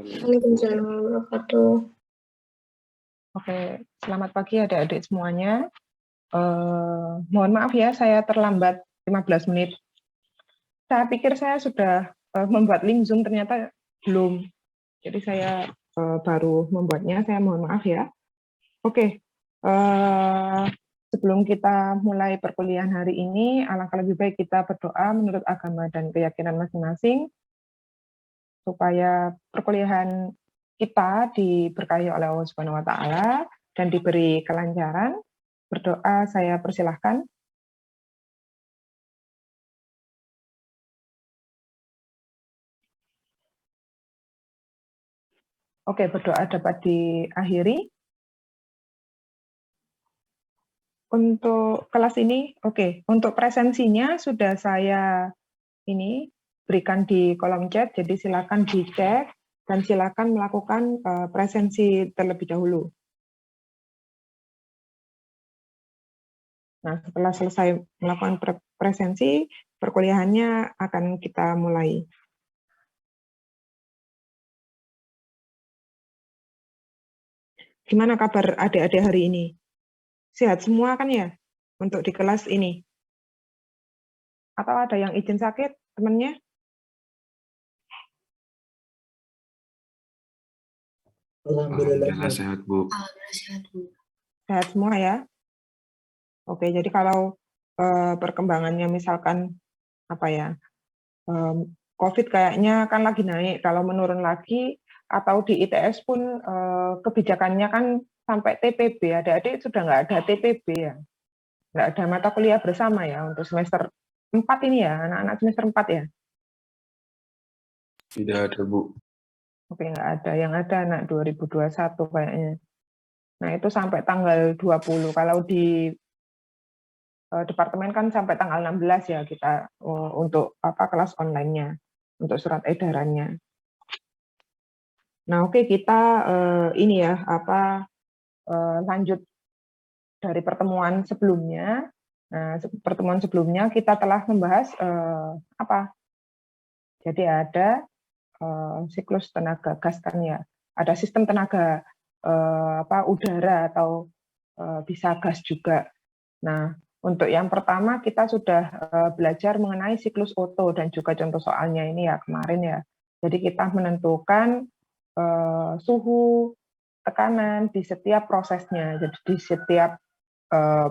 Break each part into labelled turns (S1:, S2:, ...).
S1: Waalaikumsalam warahmatullahi wabarakatuh.
S2: Oke, selamat pagi adik-adik semuanya. Mohon maaf ya, saya terlambat 15 menit. Saya pikir saya sudah membuat link Zoom, ternyata belum. Jadi saya baru membuatnya, saya mohon maaf ya. Oke, sebelum kita mulai perkuliahan hari ini, alangkah lebih baik kita berdoa menurut agama dan keyakinan masing-masing, supaya perkuliahan kita diberkahi oleh Allah Subhanahu wa taala dan diberi kelancaran. Berdoa saya persilahkan. Oke, berdoa dapat diakhiri. Untuk kelas ini, oke, untuk presensinya sudah saya ini berikan di kolom chat, jadi silakan dicek dan silakan melakukan presensi terlebih dahulu. Nah, setelah selesai melakukan presensi, perkuliahannya akan kita mulai. Gimana kabar adik-adik hari ini? Sehat semua kan ya untuk di kelas ini? Atau ada yang izin sakit temannya?
S3: Alhamdulillah sehat, Bu.
S1: Alhamdulillah sehat, Bu.
S2: Sehat semua ya? Oke, jadi kalau perkembangannya misalkan apa ya, COVID kayaknya kan lagi naik, kalau menurun lagi atau di ITS pun kebijakannya kan sampai TPB, adik-adik sudah nggak ada TPB ya, nggak ada mata kuliah bersama ya untuk semester 4 ini ya, anak-anak semester 4 ya?
S3: Tidak ada, Bu.
S2: Oke, nggak ada, yang ada anak 2021 kayaknya. Nah itu sampai tanggal 20, kalau di departemen kan sampai tanggal 16 ya kita untuk kelas online-nya, untuk surat edarannya. Nah, oke, kita ini ya lanjut dari pertemuan sebelumnya. Nah, pertemuan sebelumnya kita telah membahas Jadi ada siklus tenaga gas kan ya, ada sistem tenaga udara atau bisa gas juga. Nah, untuk yang pertama kita sudah belajar mengenai siklus Otto dan juga contoh soalnya ini ya kemarin ya. Jadi kita menentukan suhu, tekanan di setiap prosesnya. Jadi di setiap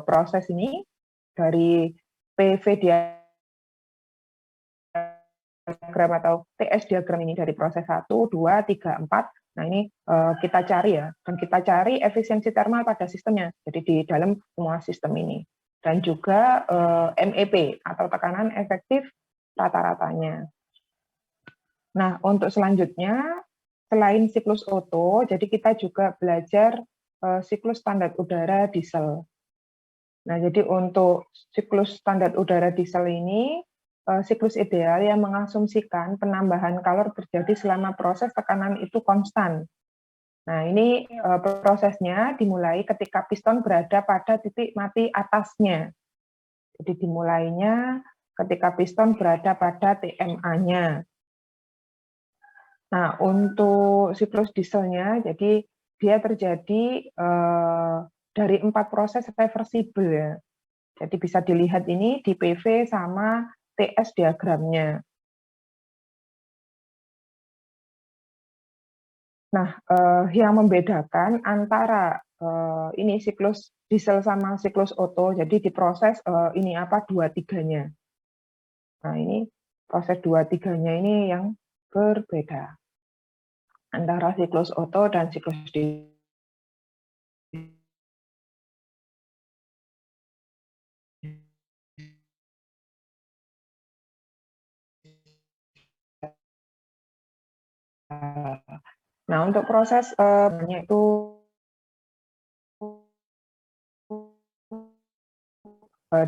S2: proses ini dari PV diagram atau TS diagram ini dari proses 1, 2, 3, 4. Nah ini kita cari ya, dan kita cari efisiensi termal pada sistemnya. Jadi di dalam semua sistem ini. Dan juga MEP atau tekanan efektif rata-ratanya. Nah, untuk selanjutnya, selain siklus Otto, jadi kita juga belajar siklus standar udara diesel. Nah, jadi untuk siklus standar udara diesel ini, siklus ideal yang mengasumsikan penambahan kalor terjadi selama proses tekanan itu konstan. Nah, ini prosesnya dimulai ketika piston berada pada titik mati atasnya. Jadi dimulainya ketika piston berada pada TMA-nya. Nah, untuk siklus dieselnya, jadi dia terjadi dari 4 proses reversibel ya. Jadi bisa dilihat ini di PV sama TS diagramnya. Nah, yang membedakan antara ini siklus diesel sama siklus Otto, jadi diproses ini 2-3-nya. Nah, ini proses 2-3-nya ini yang berbeda antara siklus Otto dan siklus diesel. Nah, untuk proses itu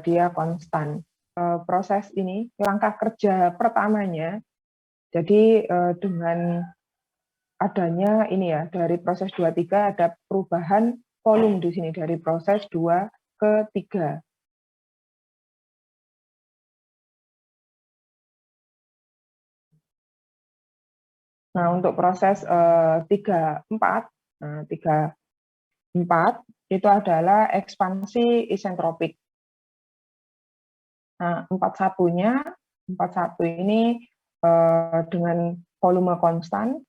S2: dia konstan. Proses ini, langkah kerja pertamanya, jadi dengan adanya ini ya, dari proses 2-3 ada perubahan volume di sini, dari proses 2 ke 3. Nah, untuk proses 3-4, nah 3-4 itu adalah ekspansi isentropik. Nah, 41 ini dengan volume konstan,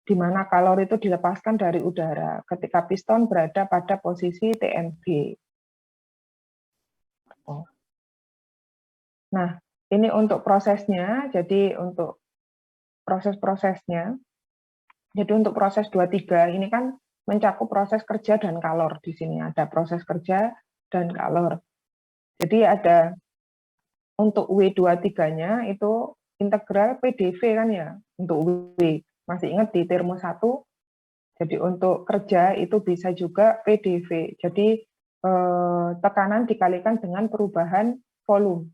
S2: di mana kalori itu dilepaskan dari udara ketika piston berada pada posisi TMB. Nah, ini untuk prosesnya, jadi untuk proses-prosesnya, jadi untuk proses 23 ini kan mencakup proses kerja dan kalor di sini, ada proses kerja dan kalor. Jadi ada untuk W23-nya itu integral PDV kan ya, untuk W. Masih ingat di termo 1, jadi untuk kerja itu bisa juga PDV. Jadi tekanan dikalikan dengan perubahan volume.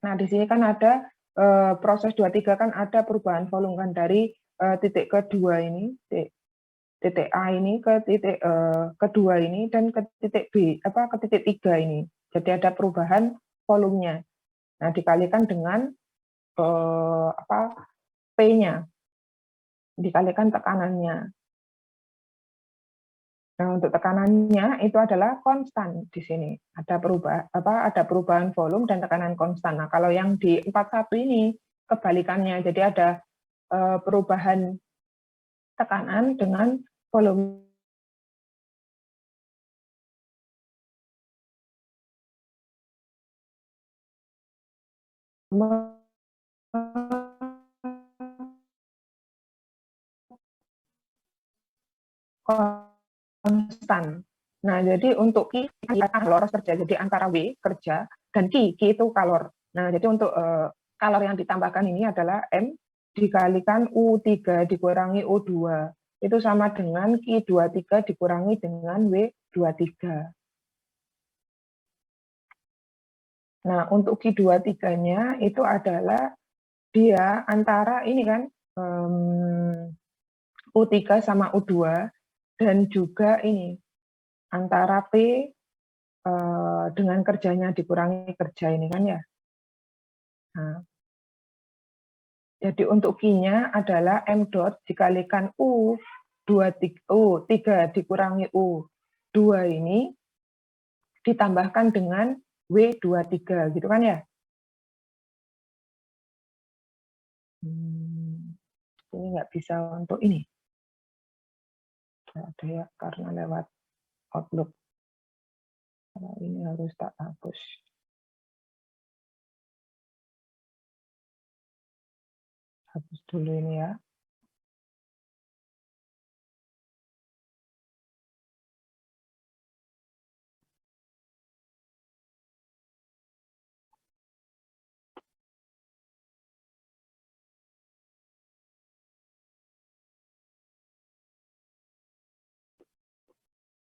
S2: Nah, di sini kan ada proses 23 kan ada perubahan volume kan dari titik kedua ini, titik A ini ke titik kedua ini dan ke titik B, ke titik 3 ini. Jadi ada perubahan volumenya. Nah, dikalikan dengan P-nya, dikalikan tekanannya. Nah, untuk tekanannya itu adalah konstan di sini. Ada perubahan volume dan tekanan konstan. Nah, kalau yang di 41 ini kebalikannya. Jadi ada perubahan tekanan dengan volume. Konstan. Nah, jadi untuk Q kalor kerja, jadi antara W kerja dan Q itu kalor. Nah, jadi untuk kalor yang ditambahkan ini adalah M dikalikan U3 dikurangi U2. Itu sama dengan Q23 dikurangi dengan W23. Nah, untuk Q23-nya itu adalah dia antara ini kan U3 sama U2 dan juga ini antara P dengan kerjanya dikurangi kerja ini kan ya. Nah, jadi untuk Q-nya adalah M dot dikalikan U3 dikurangi U2 ini ditambahkan dengan W23 gitu kan ya. Ini nggak bisa untuk ini. Ada ya karena lewat Outlook. Kalau ini harus tak hapus. Hapus dulu ini ya.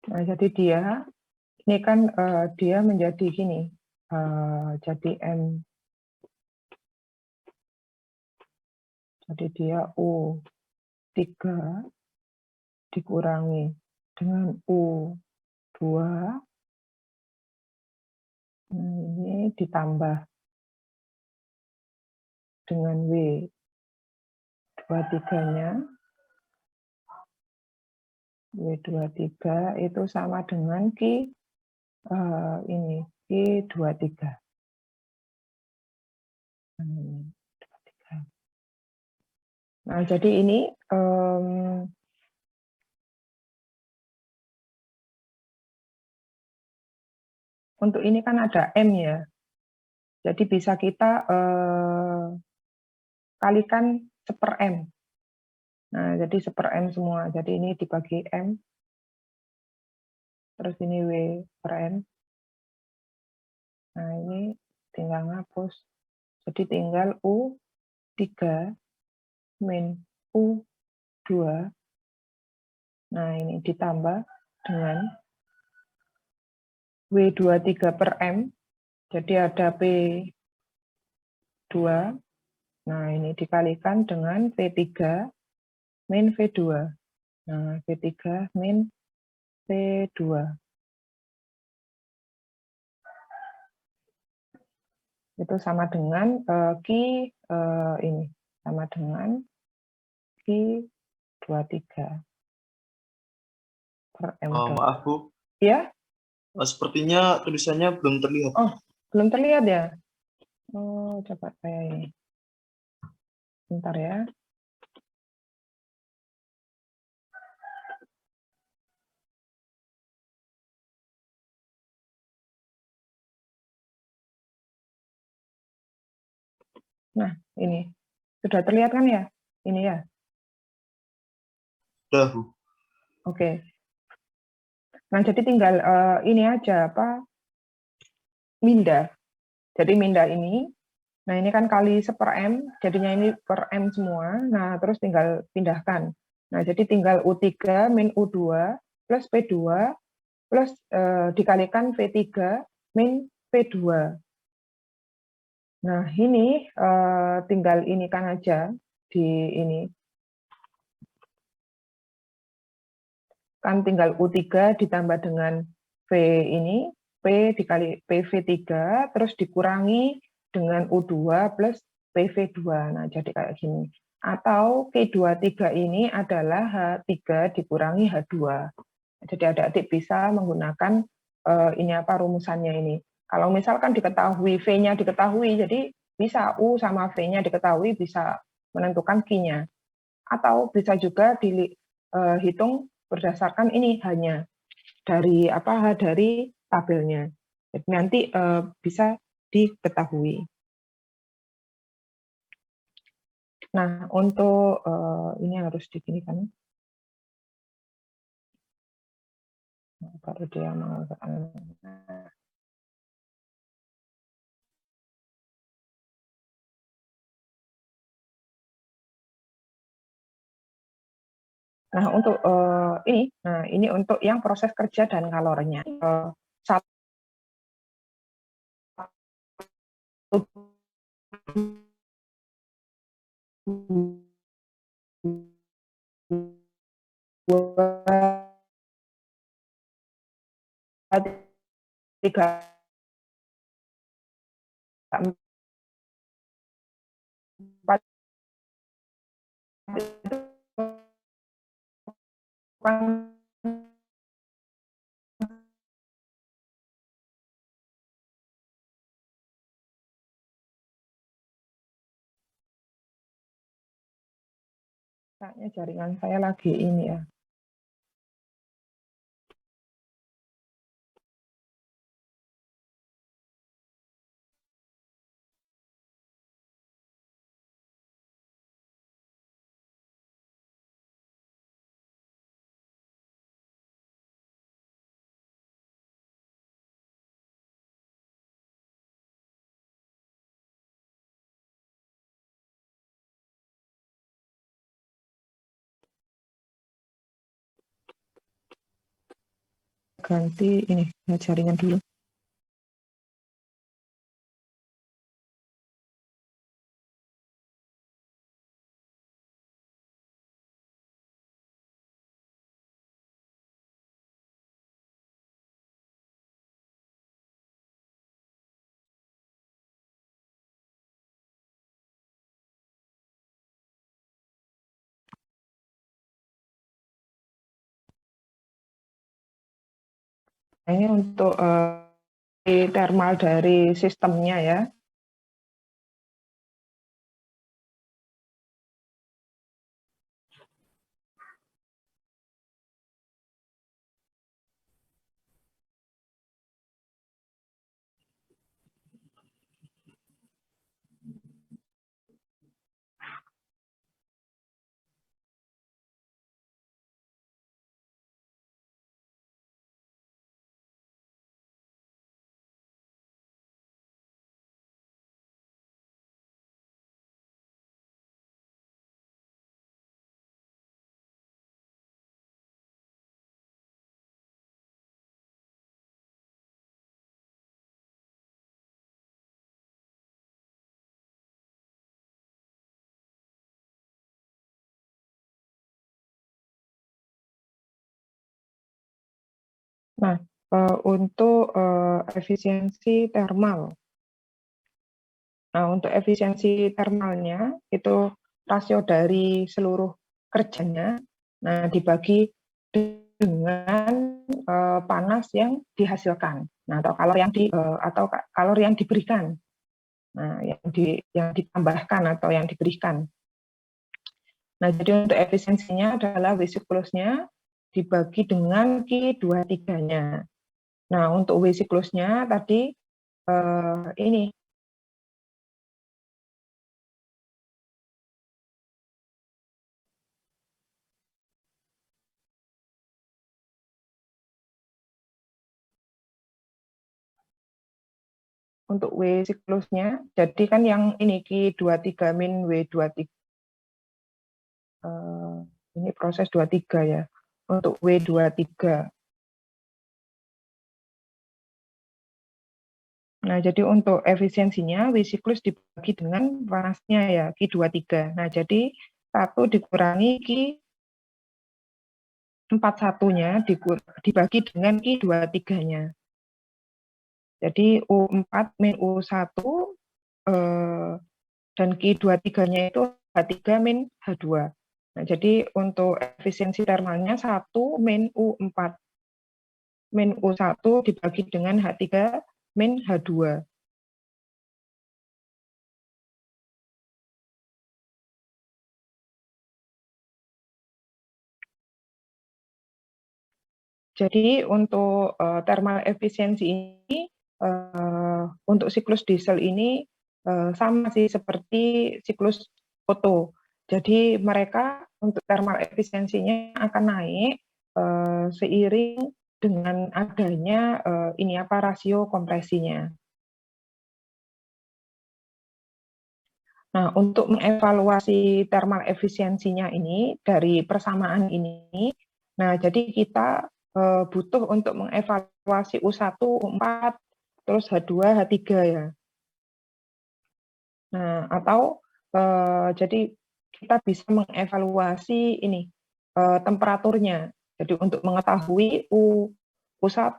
S2: Nah, jadi dia ini kan dia menjadi gini. Jadi M. Jadi dia U3 dikurangi dengan U2. Ini ditambah dengan W23-nya. W23 itu sama dengan ini Q23. Nah, jadi ini untuk ini kan ada M ya. Jadi bisa kita kalikan 1/M. Nah, jadi 1/M semua. Jadi ini dibagi M. Terus ini W/M. Nah, ini tinggal ngapus. Jadi tinggal U3 min U2. Nah, ini ditambah dengan W23/M. Jadi ada P2. Nah, ini dikalikan dengan V3 min V2. Nah, V3 min V2. Itu sama dengan Q ini. Sama dengan bagi 23 per M dot.
S4: Maaf Bu,
S2: Ya,
S4: sepertinya tulisannya belum terlihat.
S2: oh, belum terlihat ya? Oh, coba saya ini. Bentar ya. Nah, ini. Sudah terlihat kan ya? Ini ya?
S4: Sudah Bu.
S2: Oke. Nah, jadi tinggal ini aja, apa, mindah. Jadi mindah ini, nah ini kan kali 1/M, jadinya ini per M semua, nah terus tinggal pindahkan. Nah, jadi tinggal U3 min U2 plus P2 plus dikalikan V3 min P2. Nah, ini tinggal ini kan aja di ini. Kan tinggal U3 ditambah dengan V ini, P dikali PV3, terus dikurangi dengan U2 plus PV2. Nah, jadi kayak gini. Atau Q23 ini adalah H3 dikurangi H2. Jadi adik-adik bisa menggunakan ini apa rumusannya ini. Kalau misalkan diketahui V-nya diketahui, jadi bisa U sama V-nya diketahui, bisa menentukan Q-nya. Atau bisa juga dihitung berdasarkan ini hanya dari apa dari tabelnya. Jadi nanti bisa diketahui. Nah, untuk ini harus diginikan. Baru dia mau. Nah, untuk ini untuk yang proses kerja dan kalorinya. Satu tiga empat kayaknya jaringan saya lagi ini ya. Ganti ini jaringan dulu. Ini untuk thermal dari sistemnya ya. Nah, untuk efisiensi thermal. Nah, untuk efisiensi thermalnya itu rasio dari seluruh kerjanya, nah dibagi dengan panas yang dihasilkan, nah atau kalori yang diberikan, nah yang ditambahkan atau yang diberikan. Nah jadi untuk efisiensinya adalah W siklusnya dibagi dengan Q23-nya. Nah untuk W siklusnya tadi ini untuk W siklusnya, jadi kan yang ini Q23 min W23, ini proses 23 ya, untuk W23. Nah, jadi untuk efisiensinya, W siklus dibagi dengan panasnya ya, Q23. Nah, jadi 1 dikurangi Q41-nya dibagi dengan Q23-nya. Jadi U4 min U1 dan Q23-nya itu H3 min H2. Nah, jadi untuk efisiensi termalnya 1 min U4 min U1 dibagi dengan H3 min H2. Jadi untuk thermal efisiensi ini, untuk siklus diesel ini sama sih seperti siklus Otto. Jadi mereka untuk thermal efisiensinya akan naik seiring dengan adanya rasio kompresinya. Nah, untuk mengevaluasi thermal efisiensinya ini dari persamaan ini, nah jadi kita butuh untuk mengevaluasi U1, U4, terus H2, H3 ya. Nah, atau jadi kita bisa mengevaluasi ini temperaturnya. Jadi untuk mengetahui U1,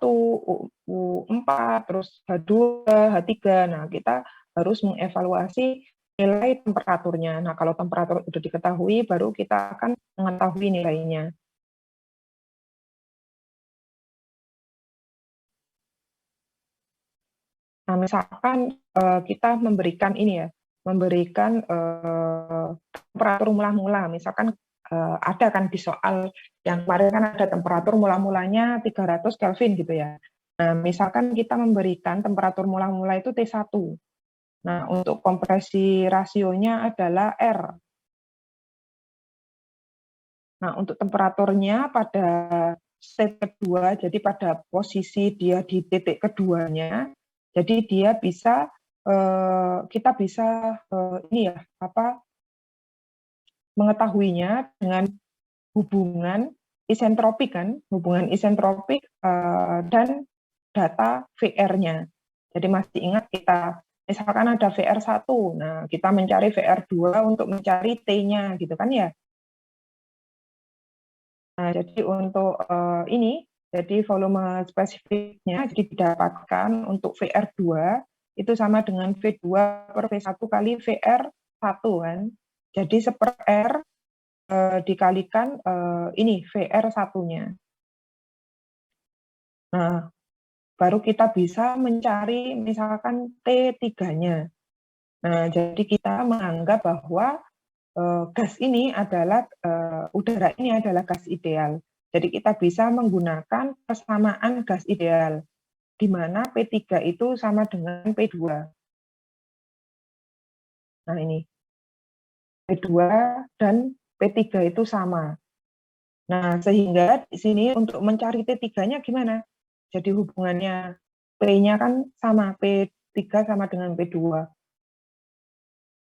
S2: U4, terus H2, H3, nah kita harus mengevaluasi nilai temperaturnya. Nah, kalau temperatur sudah diketahui, baru kita akan mengetahui nilainya. Nah, misalkan kita memberikan ini ya, memberikan temperatur mula-mula, misalkan ada kan di soal yang kemarin kan ada temperatur mula-mulanya 300 Kelvin gitu ya. Nah, misalkan kita memberikan temperatur mula-mula itu T1. Nah, untuk kompresi rasionya adalah R. Nah, untuk temperaturnya pada state kedua, jadi pada posisi dia di titik keduanya, jadi dia bisa kita bisa ini ya mengetahuinya dengan hubungan isentropik kan, hubungan isentropik dan data VR-nya. Jadi masih ingat kita misalkan ada VR1, nah kita mencari VR2 untuk mencari T-nya gitu kan ya. Nah, jadi untuk ini, jadi volume spesifiknya jadi didapatkan untuk VR2 itu sama dengan V2 per V1 kali VR1 kan. Jadi seper R dikalikan ini VR1-nya. Nah, baru kita bisa mencari misalkan T3-nya. Nah, jadi kita menganggap bahwa gas ini adalah udara ini adalah gas ideal. Jadi kita bisa menggunakan persamaan gas ideal, di mana P3 itu sama dengan P2. Nah ini, P2 dan P3 itu sama. Nah sehingga di sini untuk mencari T3-nya gimana? Jadi hubungannya P-nya kan sama, P3 sama dengan P2.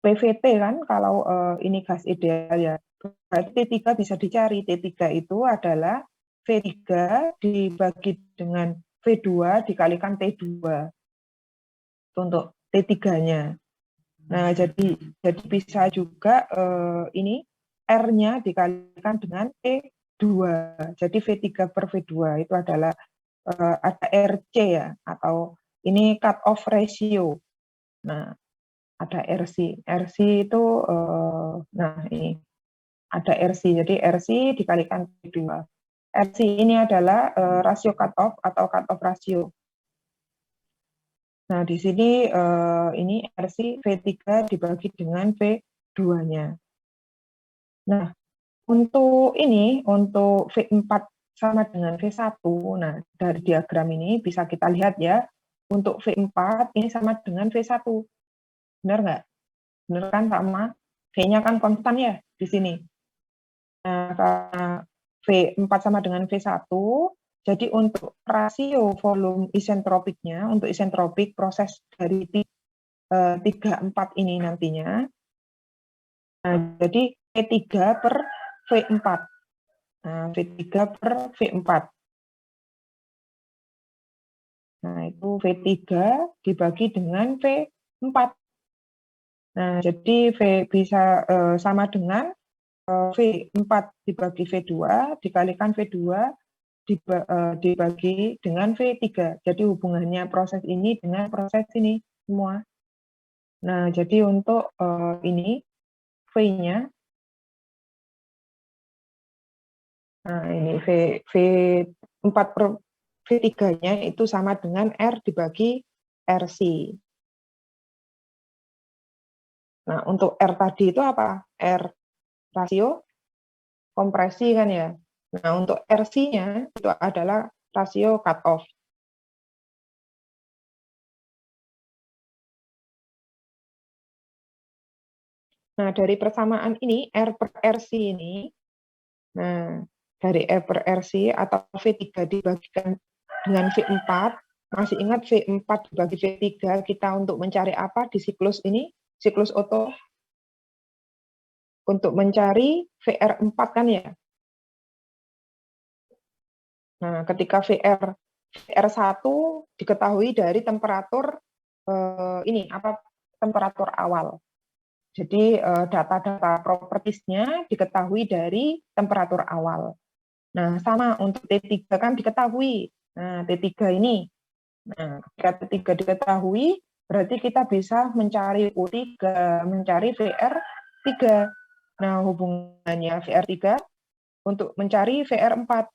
S2: PVT kan kalau ini gas ideal ya. Berarti T3 bisa dicari. T3 itu adalah V3 dibagi dengan V2 dikalikan T2. Itu untuk T3-nya. Nah, jadi bisa juga ini R-nya dikalikan dengan T2. Jadi V3 per V2 itu adalah ada RC ya, atau ini cut off ratio. Nah, ada RC. RC itu, nah ini. ada RC. Jadi RC dikalikan V2. RC ini adalah rasio cutoff atau cutoff rasio. Nah, di sini ini RC V3 dibagi dengan V2-nya. Nah, untuk ini, untuk V4 sama dengan V1, nah dari diagram ini bisa kita lihat ya, untuk V4 ini sama dengan V1. Benar nggak? Benar kan sama? V-nya kan konstan ya di sini. Nah, karena V4 sama dengan V1, jadi untuk rasio volume isentropiknya, untuk isentropik proses dari 3,4 ini nantinya, nah, jadi V3 per V4. Nah, V3 per V4. Nah, itu V3 dibagi dengan V4. Nah, jadi V bisa sama dengan V4 dibagi V2 dikalikan V2 dibagi dengan V3. Jadi hubungannya proses ini dengan proses ini semua. Nah, jadi untuk ini V-nya, nah ini V4 per V3-nya itu sama dengan R dibagi RC. Nah, untuk R tadi itu apa? R rasio kompresi kan ya. Nah, untuk RC-nya itu adalah rasio cutoff. Nah, dari persamaan ini, R per RC ini, nah, dari R per RC atau V3 dibagikan dengan V4, masih ingat V4 dibagi V3 kita untuk mencari apa di siklus ini? Siklus Otto. Untuk mencari VR4 kan ya. Nah, ketika VR1 diketahui dari temperatur ini apa temperatur awal. Jadi data-data propertiesnya diketahui dari temperatur awal. Nah, sama untuk T3 kan diketahui. Nah, T3 ini. Nah, ketika T3 diketahui, berarti kita bisa mencari U3, mencari VR3. Nah, hubungannya VR3 untuk mencari VR4.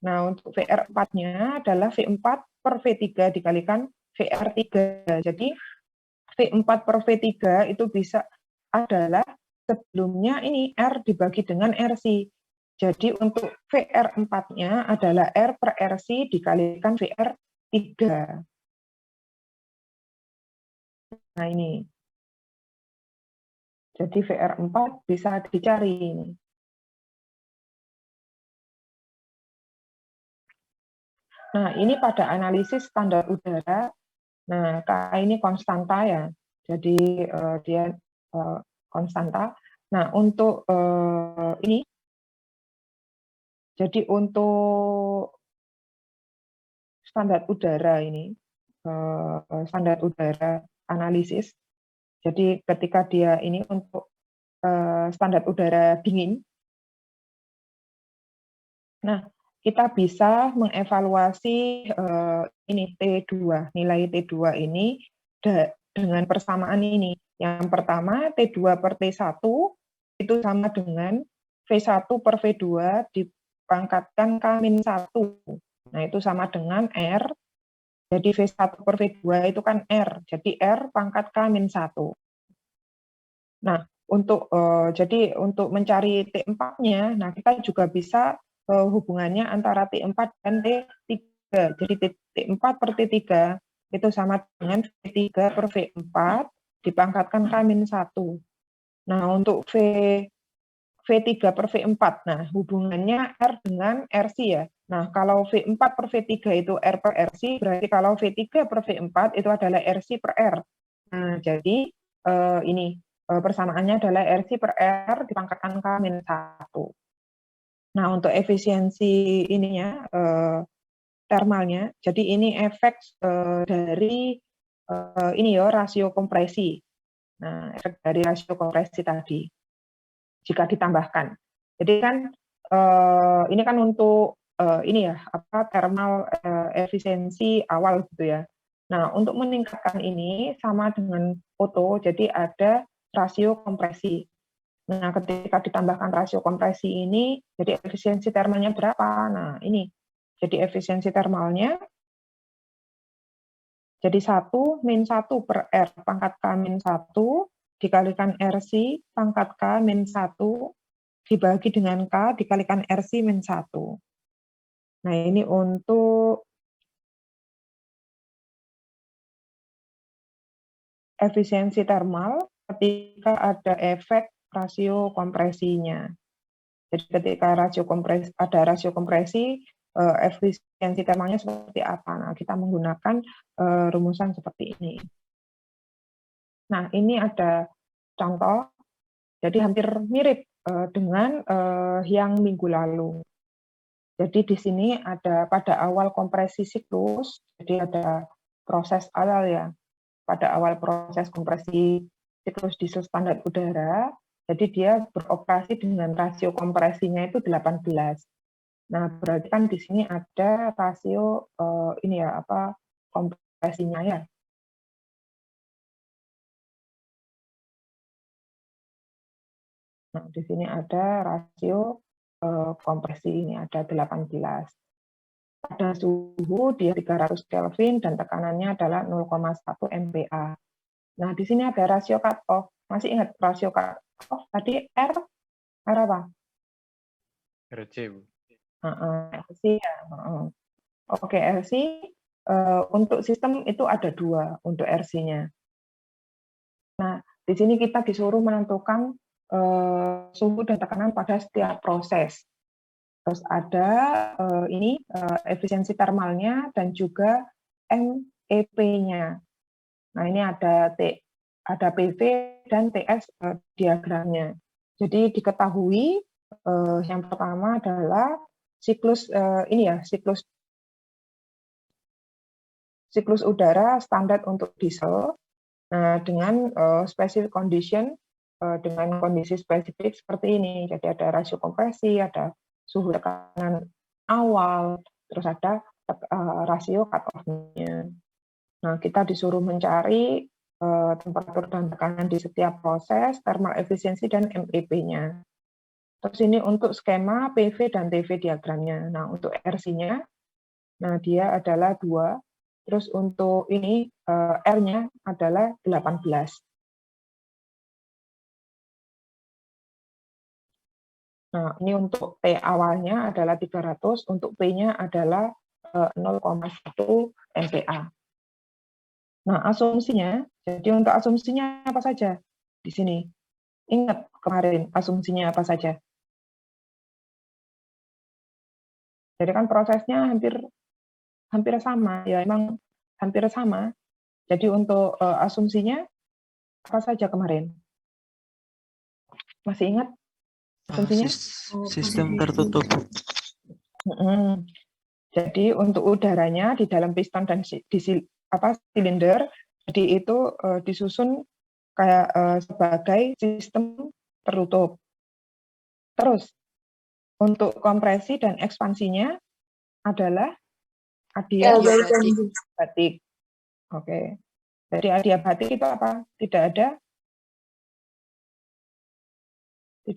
S2: Nah, untuk VR4-nya adalah V4 per V3 dikalikan VR3. Jadi, V4 per V3 itu bisa adalah sebelumnya ini R dibagi dengan RC. Jadi, untuk VR4-nya adalah R per RC dikalikan VR3. Nah, ini. Jadi, VR4 bisa dicari ini. Nah, ini pada analisis standar udara. Nah, K ini konstanta ya. Jadi dia konstanta. Nah, untuk ini, jadi untuk standar udara ini, standar udara analisis. Jadi ketika dia ini untuk standar udara dingin. Nah, kita bisa mengevaluasi ini T2, nilai T2 ini dengan persamaan ini. Yang pertama, T2 per T1 itu sama dengan V1 per V2 dipangkatkan K-1. Nah, itu sama dengan R. Jadi V1 per V2 itu kan R. Jadi R pangkat K-1. Nah, jadi untuk mencari T4-nya, nah kita juga bisa hubungannya antara T4 dan T3. Jadi T4 per T3 itu sama dengan V3 per V4 dipangkatkan K-1. Nah, untuk V3 per V4, nah hubungannya R dengan RC ya. Nah, kalau V4 per V3 itu R per RC, berarti kalau V3 per V4 itu adalah RC per R. Nah, jadi ini persamaannya adalah RC per R dipangkatkan K-1. Nah, untuk efisiensi ininya, termalnya, jadi ini efek dari ini ya, rasio kompresi. Nah, efek dari rasio kompresi tadi, jika ditambahkan. Jadi kan, ini kan untuk ini ya, apa thermal efisiensi awal gitu ya. Nah, untuk meningkatkan ini sama dengan Otto, jadi ada rasio kompresi. Nah, ketika ditambahkan rasio kompresi ini, jadi efisiensi termalnya berapa? Nah, ini. Jadi efisiensi termalnya jadi 1 min 1 per R pangkat K min 1 dikalikan RC pangkat K min 1 dibagi dengan K dikalikan RC min 1. Nah, ini untuk efisiensi termal ketika ada efek rasio kompresinya. Jadi ketika ada rasio kompresi, efisiensi termalnya seperti apa? Nah, kita menggunakan rumusan seperti ini. Nah, ini ada contoh, jadi hampir mirip dengan yang minggu lalu. Jadi di sini ada pada awal kompresi siklus, jadi ada proses awal ya, pada awal proses kompresi siklus diesel standar udara, jadi dia beroperasi dengan rasio kompresinya itu 18. Nah, berarti kan di sini ada rasio ini ya, apa kompresinya ya. Nah, di sini ada rasio kompresi ini ada 18. Pada suhu dia 300 Kelvin dan tekanannya adalah 0,1 MPa. Nah, di sini ada rasio cut-off. Masih ingat rasio cut-off tadi R apa?
S5: RC, Bu.
S2: RC ya. Oke, RC untuk sistem itu ada 2 untuk RC-nya. Nah, di sini kita disuruh menentukan suhu dan tekanan pada setiap proses. Terus ada ini efisiensi termalnya dan juga MEP-nya. Nah, ini ada PV dan TS diagramnya. Jadi diketahui yang pertama adalah siklus ini ya, siklus udara standar untuk diesel. Nah, dengan specific condition dengan kondisi spesifik seperti ini. Jadi ada rasio kompresi, ada suhu tekanan awal, terus ada rasio cut-off-nya. Nah, kita disuruh mencari temperatur dan tekanan di setiap proses, thermal efisiensi, dan MEP-nya. Terus ini untuk skema PV dan TV diagramnya. Nah, untuk RC-nya, nah dia adalah 2. Terus untuk ini R-nya adalah 18. Nah, ini untuk T awalnya adalah 300, untuk P-nya adalah 0,1 MPa. Nah, asumsinya, jadi untuk asumsinya apa saja di sini? Ingat kemarin asumsinya apa saja? Jadi kan prosesnya hampir sama, ya emang hampir sama. Jadi untuk asumsinya apa saja kemarin? Masih ingat asumsinya?
S4: Sistem tertutup.
S2: Jadi untuk udaranya di dalam piston dan silinder, jadi itu disusun kayak sebagai sistem tertutup. Terus untuk kompresi dan ekspansinya adalah adiabatik. Oke. Jadi adiabatik itu apa? Tidak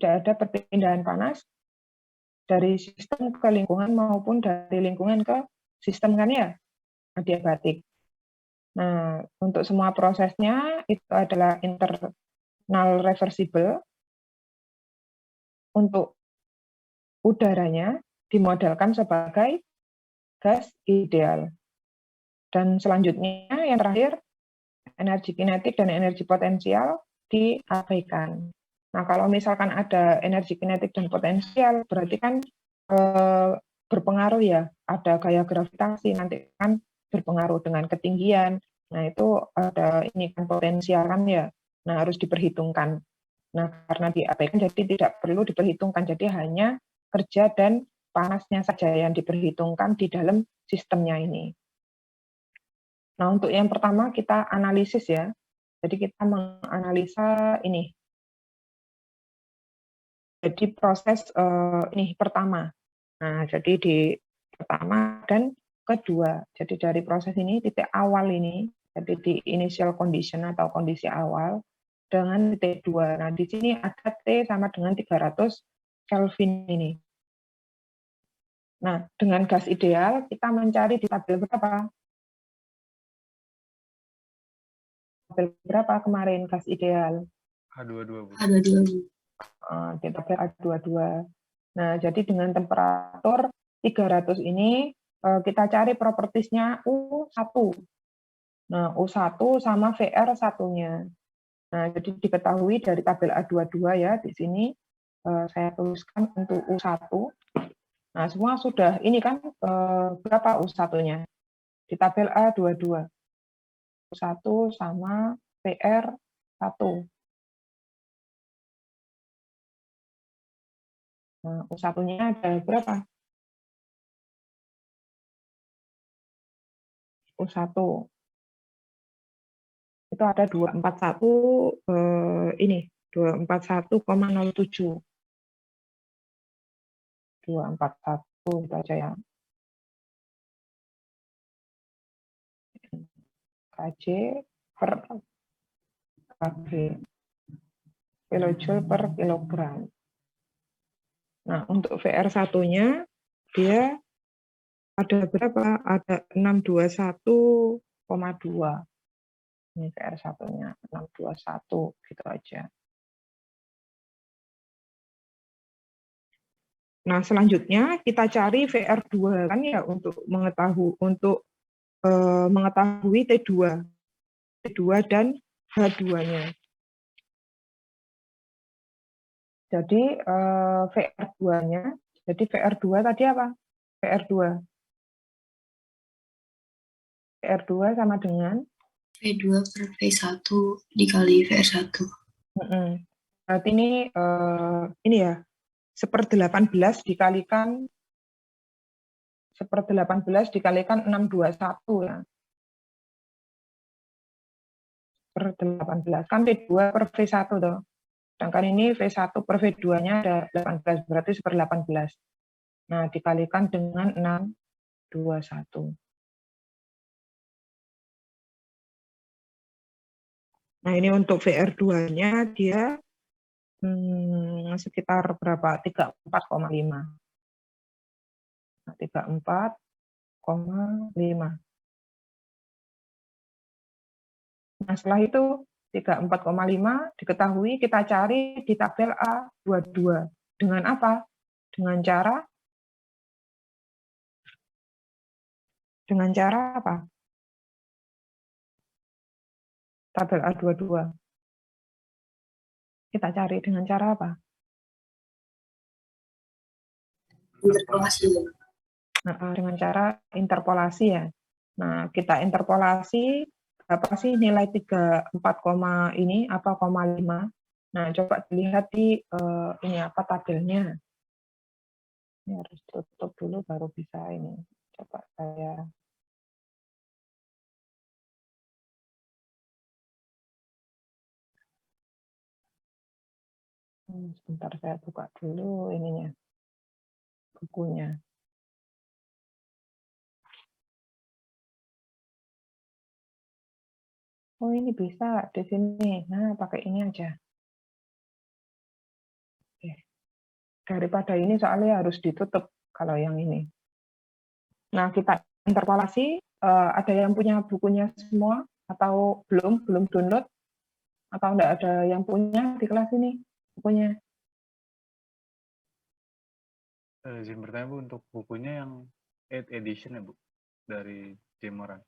S2: ada perpindahan panas dari sistem ke lingkungan maupun dari lingkungan ke sistem kan ya, adiabatik. Nah, untuk semua prosesnya itu adalah internal reversible. Untuk udaranya dimodelkan sebagai gas ideal. Dan selanjutnya yang terakhir, energi kinetik dan energi potensial diabaikan. Nah, kalau misalkan ada energi kinetik dan potensial, berarti kan berpengaruh ya, ada gaya gravitasi, nanti kan berpengaruh dengan ketinggian. Nah, itu ada ini kan potensial kan ya, nah harus diperhitungkan. Nah, karena diabaikan jadi tidak perlu diperhitungkan, jadi hanya kerja dan panasnya saja yang diperhitungkan di dalam sistemnya ini. Nah, untuk yang pertama kita analisis ya. Jadi kita menganalisa ini. Jadi proses ini pertama. Nah, jadi di pertama dan kedua. Jadi dari proses ini titik awal ini, jadi di initial condition atau kondisi awal, dengan T2. Nah, di sini ada T sama dengan 300 Kelvin ini. Nah, dengan gas ideal, kita mencari di tabel berapa? Tabel berapa kemarin gas ideal?
S5: H22, Bu.
S1: Ada dua, Bu.
S2: Di tabel A22. Nah, jadi dengan temperatur 300 ini, kita cari propertisnya U1. Nah, U1 sama VR1-nya. Nah, jadi diketahui dari tabel A22 ya, di sini saya tuliskan untuk U1. Nah, semua sudah ini kan berapa U1-nya? Di tabel A22. U1 sama PR1. Nah, U1-nya ada berapa? U1. Itu ada 241 ini 241,07. 241 itu aja ya. Kj per Kg. Kilojoule per kilogram. Nah, untuk VR1-nya dia ada berapa? Ada 621,2. Ini VR1-nya 621 gitu aja. Nah, selanjutnya kita cari VR2 kan ya untuk mengetahui T2 dan H2-nya. Jadi VR2-nya, jadi VR2 tadi apa? VR2 sama dengan
S1: V2 per V1 dikali VR1.
S2: Berarti ini ya, 1/18 dikalikan 621 ya. Per 18 kan V2 per V1 toh. Sedangkan ini V1 per V2-nya ada 18, berarti 1/18. Nah, dikalikan dengan 621. Nah, ini untuk VR2-nya dia sekitar berapa? 34,5. Nah, 34,5. Nah, setelah itu 34,5 diketahui, kita cari di tabel A22. Dengan apa? Dengan cara apa? Tabel A22. Kita cari dengan cara apa?
S1: Interpolasi.
S2: Nah, dengan cara interpolasi ya. Nah, kita interpolasi berapa sih nilai 34, ini apa, 5. Nah, coba dilihat di ini apa tabelnya. Ini harus tutup dulu baru bisa ini. Coba saya sebentar, saya buka dulu ininya, bukunya. Oh, ini bisa di sini. Nah, pakai ini aja. Oke. Daripada ini soalnya harus ditutup kalau yang ini. Nah, kita interpolasi. Ada yang punya bukunya semua atau belum download? Atau enggak ada yang punya di kelas ini bukunya?
S5: Izin bertanya, Bu, untuk bukunya yang 8 edition ya, Bu? Dari Jemoran.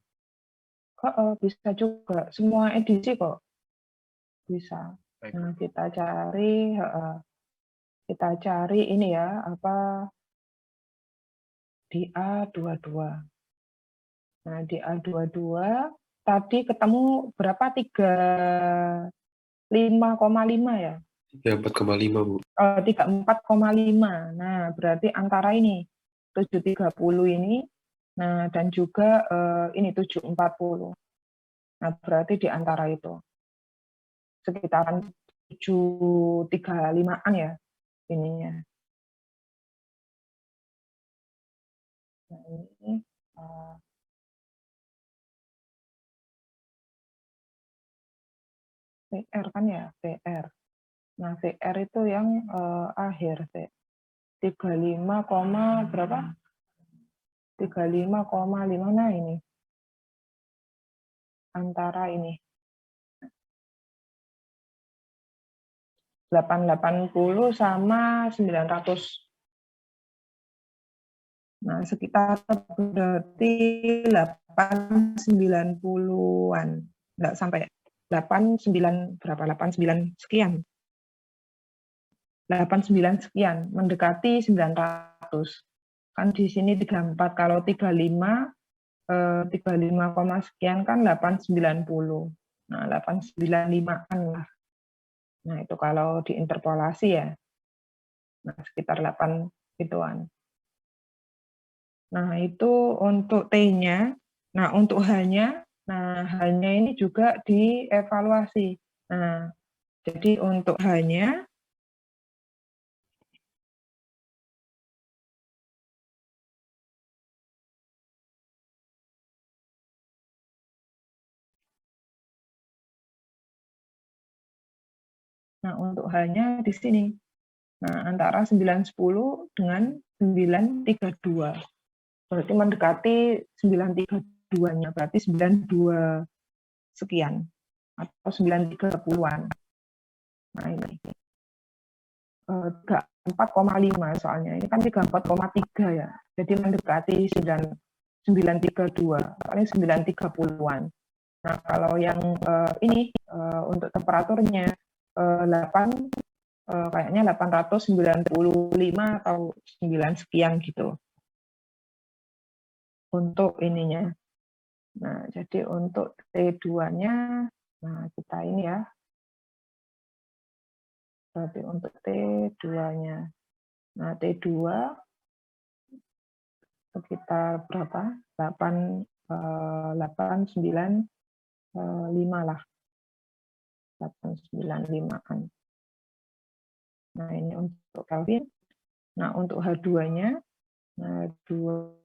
S2: Bisa juga. Semua edisi kok. Bisa.
S5: Baik,
S2: Nah,
S5: Bu.
S2: kita cari ini ya, apa di A22. Nah, di A22 tadi ketemu berapa? 35,5 ya?
S3: 34,5, Bu.
S2: 34,5. Nah, berarti antara ini 730 ini, nah dan juga ini 740. Nah, berarti di antara itu sekitaran 735-an ya ininya. Nah, ini VR kan ya, VR. Nah, VR itu yang akhir, 35, berapa? 35,5, nah ini. Antara ini. 880 sama 900. Nah, sekitar berarti 890-an. Enggak sampai 89 berapa? 89 sekian. 89 sekian, mendekati 900. Kan di sini 34, kalau 35 35, sekian kan 890. Nah, 895-an lah. Nah, itu kalau diinterpolasi ya. Nah, sekitar 8 ituan. Nah, itu untuk T-nya. Nah, untuk H-nya, nah H-nya ini juga dievaluasi. Nah, jadi untuk H-nya, nah untuk H-nya di sini. Nah, antara 910 dengan 932. Berarti mendekati 932-nya, berarti 92 sekian atau 930-an. Nah, ini 4,5 soalnya. Ini kan 34,3 ya. Jadi mendekati 932, paling 930-an. Nah, kalau yang ini untuk temperaturnya 8 kayaknya 895 atau 9 sekian gitu. Untuk ininya. Nah, jadi untuk T2-nya, nah kita ini ya. Berarti untuk T2-nya. Nah, T2 sekitar berapa? 895 lah. 895-an. Nah, ini untuk Kelvin. Nah, untuk H2-nya, nah, 2.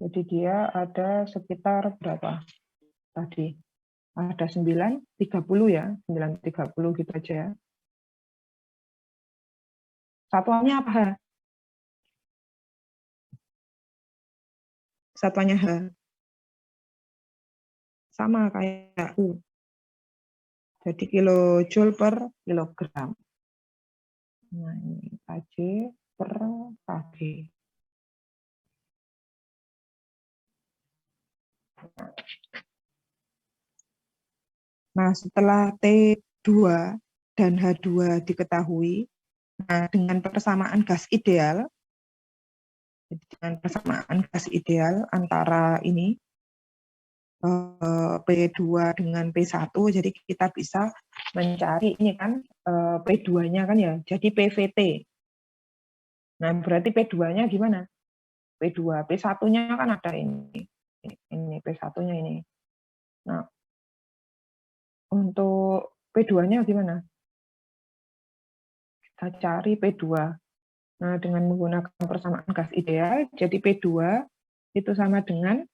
S2: Jadi dia ada sekitar berapa? Tadi ada 930 ya, 930 gitu aja ya. Satuannya apa? Satuannya H. Sama kayak U. Jadi kilojoule per kilogram. Nah, ini Kj per Kg. Nah, setelah T2 dan H2 diketahui, nah, dengan persamaan gas ideal, antara ini P2 dengan P1, jadi kita bisa mencari ini kan P2-nya kan ya, jadi PVT. Nah, berarti P2-nya gimana? P2, P1-nya kan ada ini P1-nya ini. Nah, untuk P2-nya gimana? Kita cari P2. Nah, dengan menggunakan persamaan gas ideal, jadi P2 itu sama dengan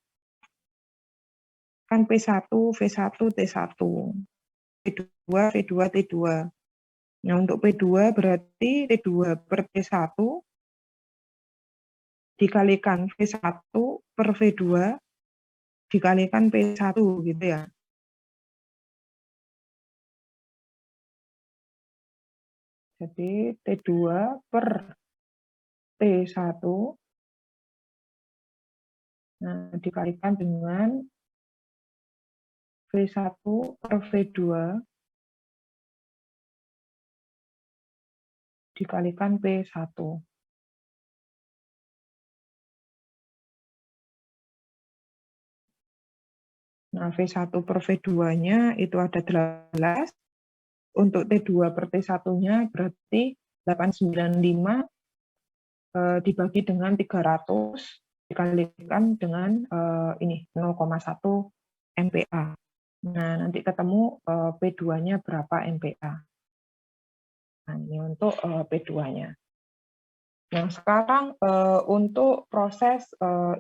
S2: kan P1, V1, T1. P2, V2, T2. Nah, untuk P2 berarti T2 per T1 dikalikan V1 per V2 dikalikan P1 gitu ya. Jadi T2 per T1 nah, dikalikan dengan V1 per V2 dikalikan P1. Nah, V1 per V2-nya itu ada 18. Untuk T2 per T1-nya berarti 895 dibagi dengan 300 dikalikan dengan ini 0,1 MPa. Nah, nanti ketemu P2-nya berapa MPa. Nah, ini untuk P2-nya. Nah, sekarang untuk proses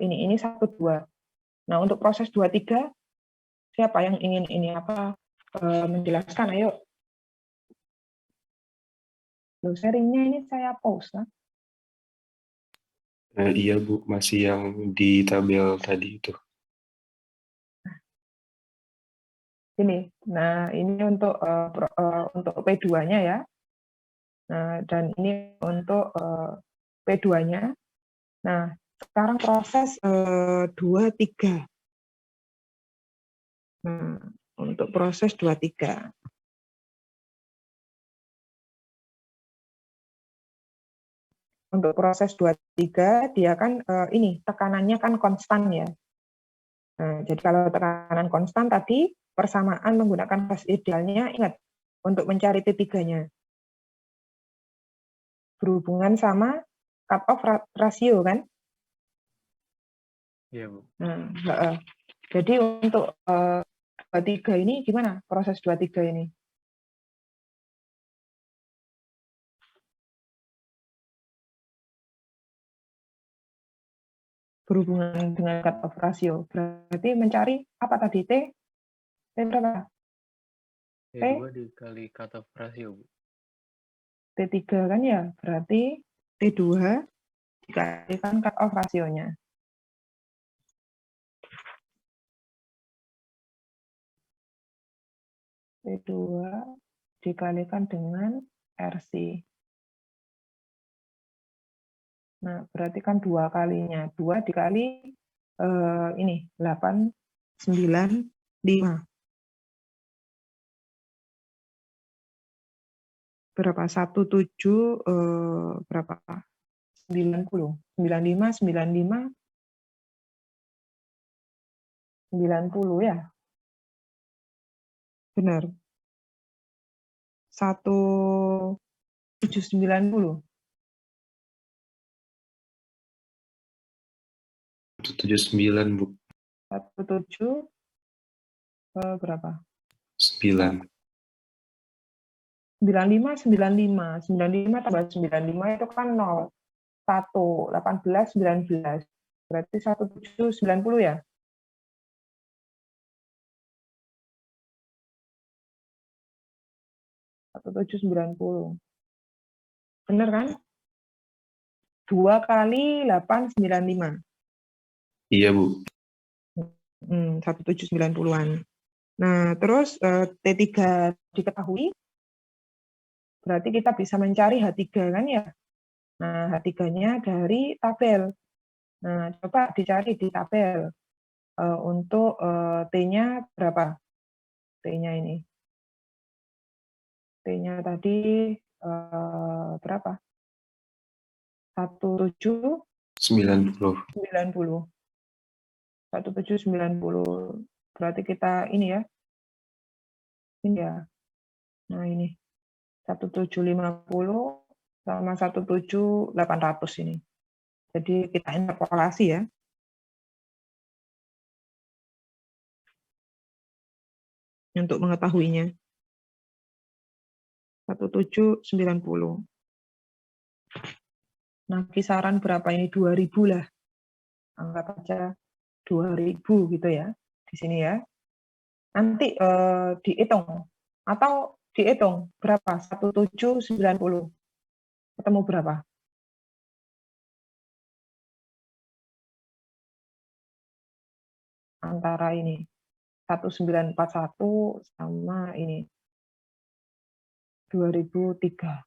S2: ini 1, 2. Nah, untuk proses 2, 3, siapa yang ingin ini apa menjelaskan, ayo. Loh, sharingnya ini saya pause kan?
S3: Iya Bu, masih yang di tabel tadi itu.
S2: Ini, nah ini untuk P2-nya ya. Nah, dan ini untuk P2-nya. Nah, sekarang proses 2-3. Nah, untuk proses 2-3. Untuk proses 2-3, dia kan ini tekanannya kan konstan ya. Nah, jadi kalau tekanan konstan tadi, persamaan menggunakan gas idealnya, ingat, untuk mencari T3-nya. Berhubungan sama cut-off rasio kan?
S5: Iya, Bu.
S2: Nah, jadi untuk 2-3 ini gimana proses 2-3 ini? Berhubungan dengan cut-off rasio. Berarti mencari apa tadi? T berapa?
S5: T2 dikali cut-off rasio, Bu.
S2: T3 kan ya, berarti T2 dikalikan cut-off rasionya. T2 dikalikan dengan RC. Nah, berarti kan 2 kalinya. 2 dikali ini, 8, 9, 5. Berapa? 17, berapa? 90. 95, 95, 90 ya? Benar. 1790.
S3: 179 Bu.
S2: 17 berapa?
S3: 9.
S2: 95, 95. 95 tambah 95 itu kan 0. 1, 18, 19. Berarti 1790 ya? Atau 790. Benar kan? 2 kali 895.
S3: Iya Bu.
S2: 1790-an. Nah, terus T3 diketahui, berarti kita bisa mencari H3 kan ya? Nah, H3-nya dari tabel. Nah, coba dicari di tabel. Untuk T-nya berapa? T-nya ini. T-nya tadi berapa? 1790.
S3: 90.
S2: 1790. Berarti kita ini ya. Ini ya. Nah, ini. 1750 sama 17800 ini. Jadi kita interpolasi ya. Untuk mengetahuinya. 1790. Nah, kisaran berapa ini? 2000 lah. Anggap aja 2000 gitu ya. Di sini ya. Nanti dihitung. Atau dihitung berapa? 1790. Ketemu berapa? Antara ini. 1941 sama ini. 2003.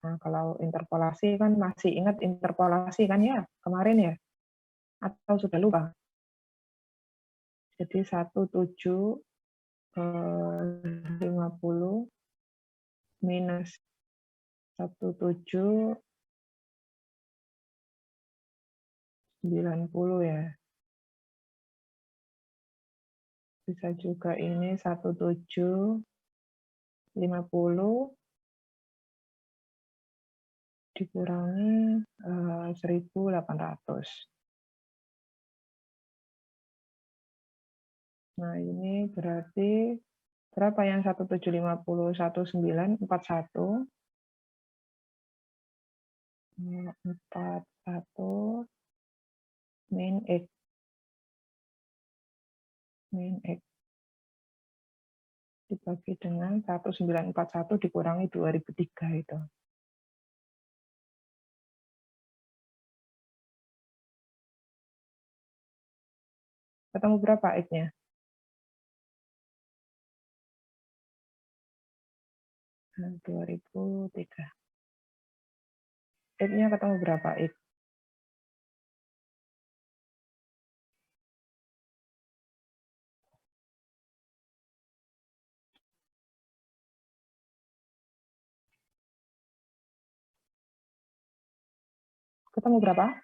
S2: Nah, kalau interpolasi kan masih ingat interpolasi kan ya kemarin ya? Atau sudah lupa? Jadi 1750 minus 1790 ya. Bisa juga ini 1750 dikurangi 1800. Nah, ini berarti berapa yang 1750? 1941 41 min X min X dibagi dengan 1941 dikurangi 2003 itu. Ketemu berapa X-nya? Nah, 2003. X-nya ketemu berapa X? Ketemu berapa?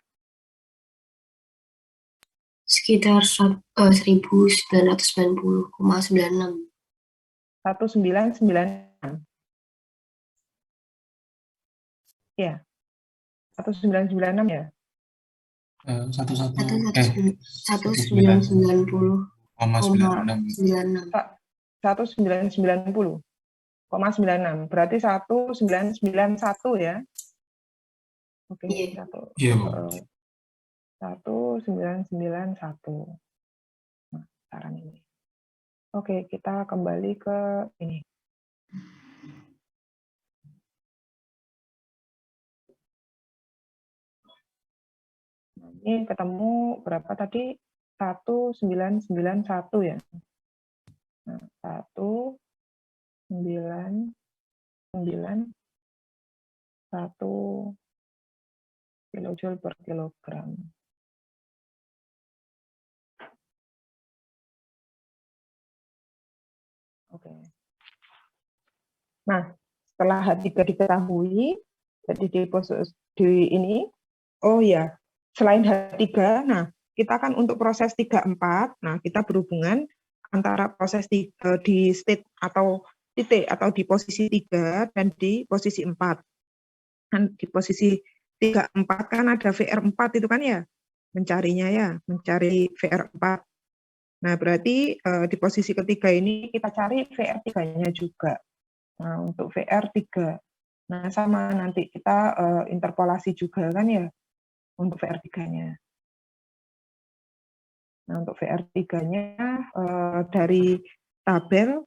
S1: Sekitar 1990,96.
S2: 1996. Ya. 1996 ya.
S1: 1990,96.
S2: 1990,96. Berarti 1991 ya. Oke,
S1: Iya.
S2: 1991. Nah, sekarang ini. Oke, kita kembali ke ini. Ini ketemu berapa tadi? 1991 ya. Nah, 1991 kilojoule per kilogram. Oke. Nah, setelah H3 diketahui, jadi di ini, oh ya, selain H3, nah kita kan untuk proses 3-4, nah kita berhubungan antara proses di state atau titik atau di posisi 3 dan di posisi 4. Kan di posisi 3-4 kan ada VR4 itu kan ya, mencarinya ya, mencari VR4. Nah, berarti di posisi ketiga ini kita cari VR3-nya juga. Nah, untuk VR3. Nah, sama nanti kita interpolasi juga kan ya untuk VR3-nya. Nah, untuk VR3-nya dari tabel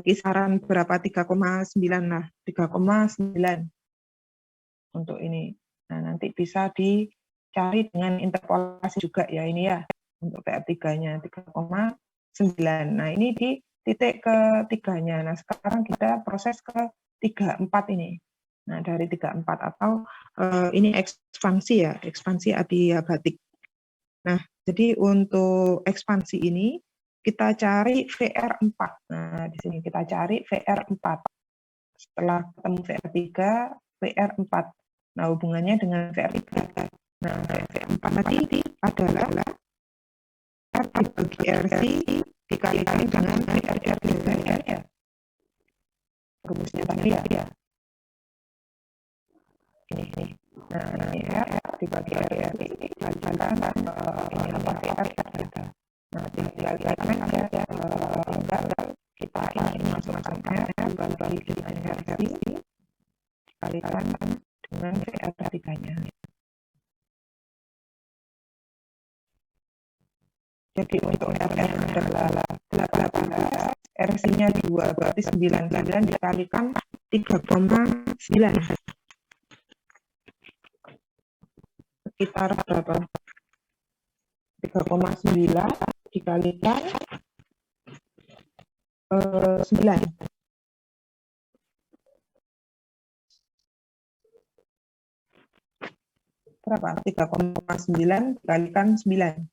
S2: kisaran berapa 3,9 lah, 3,9 untuk ini. Nah, nanti bisa dicari dengan interpolasi juga ya ini ya untuk VR3-nya 3,9. Nah, ini di titik ketiganya. Nah, sekarang kita proses ke 3-4 ini. Nah, dari 3-4 atau ini ekspansi ya, ekspansi adiabatik. Nah, jadi untuk ekspansi ini kita cari VR4. Nah, di sini kita cari VR4. Setelah ketemu VR3, VR4. Nah, hubungannya dengan VR3. Nah, VR4 tadi adalah R dibagi RC dikalikan dengan VR3 ya. Rumusnya tadi ya. Ini. Nah, ini R dibagi RC dikalikan ini apa VR3. Nah, tinggal aja tinggal kita ini masukkan R dibagi dengan RC dikalikan dengan VR3-nya. Jadi untuk RR adalah 18, RC-nya 2, berarti 99 dikalikan 3,9. Sekitar berapa? 3,9 dikalikan 9. Berapa? 3,9 dikalikan 9.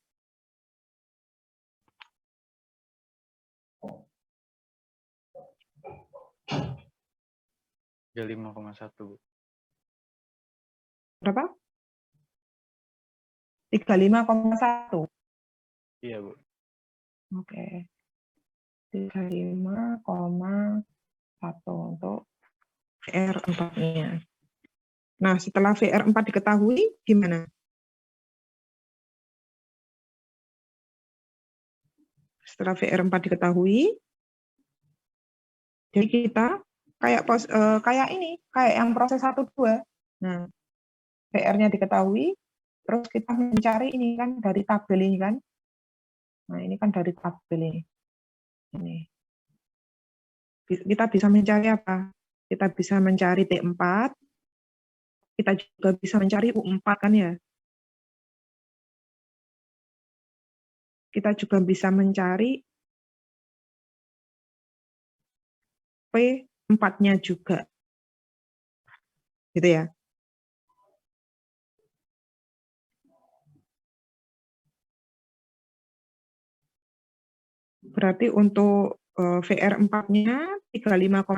S5: Ya 5,1.
S2: Berapa? 35,1.
S5: Iya, Bu.
S2: Oke. 35,1 untuk VR4-nya. Nah, setelah VR4 diketahui, gimana? Setelah VR4 diketahui, jadi kita kayak yang proses 1-2. Nah, VR-nya diketahui, terus kita mencari ini kan dari tabel ini kan. Nah, ini kan dari tabel ini. Ini. Kita bisa mencari apa? Kita bisa mencari T4, kita juga bisa mencari U4 kan ya. Kita juga bisa mencari P4-nya juga. Gitu ya. Berarti untuk VR4-nya 35,1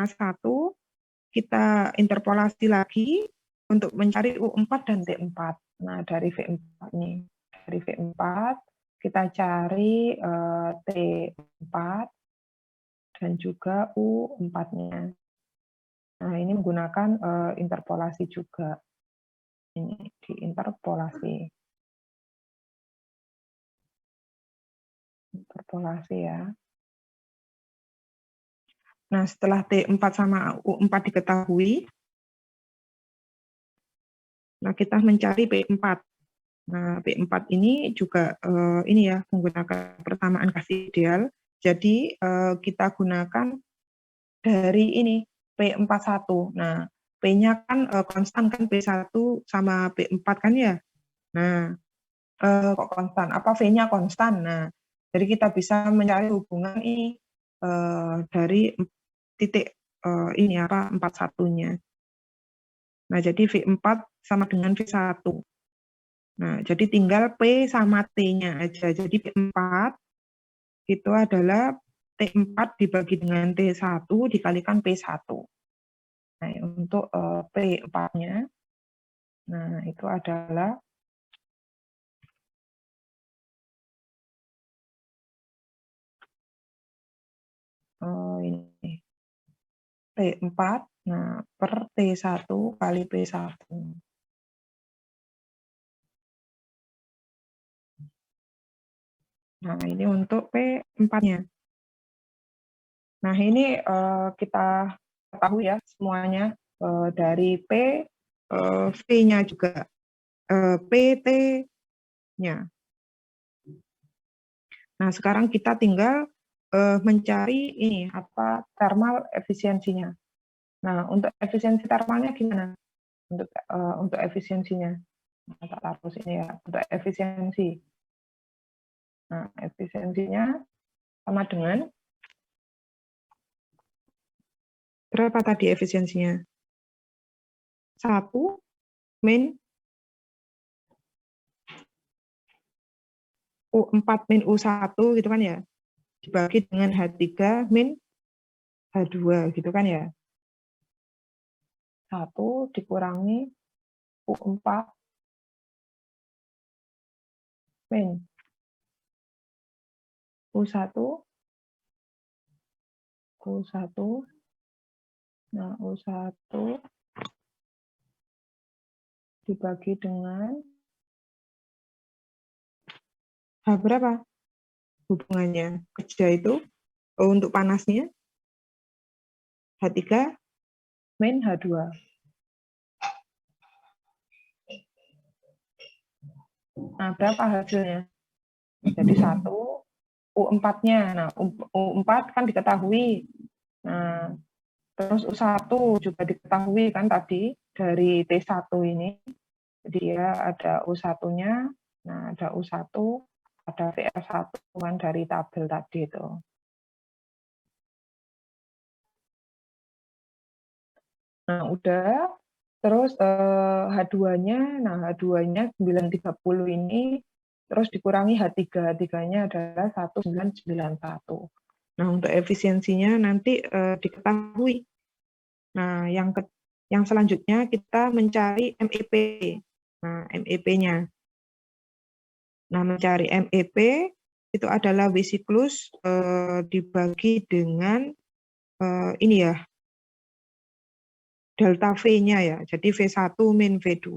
S2: kita interpolasi lagi untuk mencari U4 dan T4. Nah, dari V4 nih. Dari V4 kita cari T4 dan juga U4-nya. Nah, ini menggunakan interpolasi juga. Ini diinterpolasi. Interpolasi ya. Nah, setelah T4 sama U4 diketahui, nah kita mencari P4. Nah, P4 ini juga ini ya menggunakan persamaan kasih ideal. Jadi kita gunakan dari ini P41. Nah, P-nya kan konstan kan P1 sama P4 kan ya. Nah, kok konstan? Apa V-nya konstan? Nah, jadi kita bisa mencari hubungan ini dari titik ini apa 41-nya. Nah, jadi V4 sama dengan V1. Nah, jadi tinggal P sama T-nya aja. Jadi P4 itu adalah T4 dibagi dengan T1 dikalikan P1. Nah, untuk P4-nya, nah itu adalah ini P4, nah per T1 kali P1. Nah, ini untuk P4-nya. Nah, ini kita ketahui ya semuanya dari P, V-nya juga, PT-nya. Nah, sekarang kita tinggal mencari ini apa thermal efisiensinya. Nah, untuk efisiensi thermalnya gimana? Untuk efisiensinya. Nah, tak taruh sini ya, untuk efisiensi. Nah, efisiensinya sama dengan berapa tadi efisiensinya? 1 min U4 min U1 gitu kan ya. Dibagi dengan H3 min H2 gitu kan ya. 1 dikurangi U4 min U1 nah U1 dibagi dengan H berapa hubungannya kerja itu untuk panasnya H3 min H2. Nah, berapa hasilnya? Jadi 1 U4-nya. Nah, U4 kan diketahui. Nah, terus U1 juga diketahui kan tadi dari T1 ini. Jadi ya ada U1-nya, nah ada U1, ada VR1 kan dari tabel tadi itu. Nah, udah. Terus H2-nya, nah H2-nya 930 ini, terus dikurangi H3. H3-nya adalah 1991. Nah, untuk efisiensinya nanti diketahui. Nah, yang selanjutnya kita mencari MEP. Nah, MEP-nya. Nah, mencari MEP itu adalah W siklus dibagi dengan ini ya, delta V-nya ya. Jadi V1 min V2.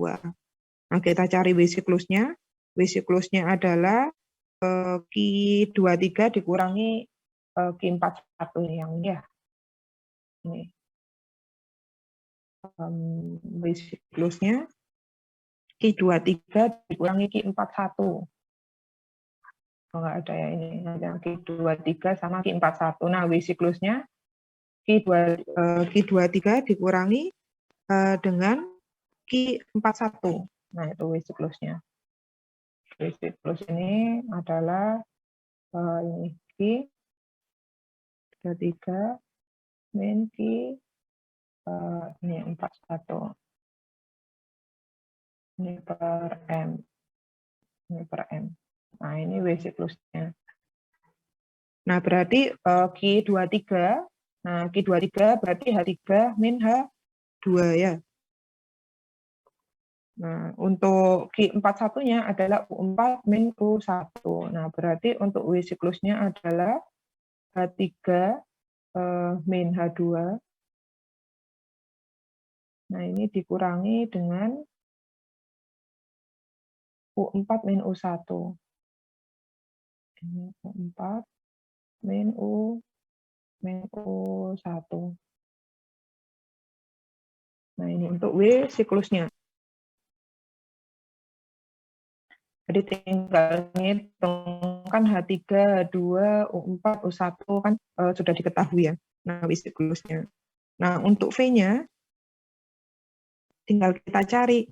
S2: Nah, kita cari W siklusnya. W siklusnya adalah Q23 dikurangi Q41 yang ini ya. Ini. W siklusnya Q23 dikurangi Q41. Oh, nggak ada ya ini. Hanya Q23 sama Q41. Nah, W siklusnya Q23 dikurangi dengan Q41. Nah, itu W siklusnya. W siklus ini adalah ini Q23 min ini 41. Ini per M. Ini per M. Nah, ini W siklusnya. Nah, berarti Q23. Nah, Q23 berarti H3 min H2 ya. Nah, untuk Q41-nya adalah U4 min U1. Nah, berarti untuk W siklusnya adalah H3 min H2. Nah, ini dikurangi dengan U4 min U1. Ini U4 min U1. Nah, ini untuk W siklusnya. Jadi tinggal ngitungkan H3, H2, U4, U1 kan sudah diketahui ya. Nah, W siklusnya. Nah, untuk V-nya tinggal kita cari.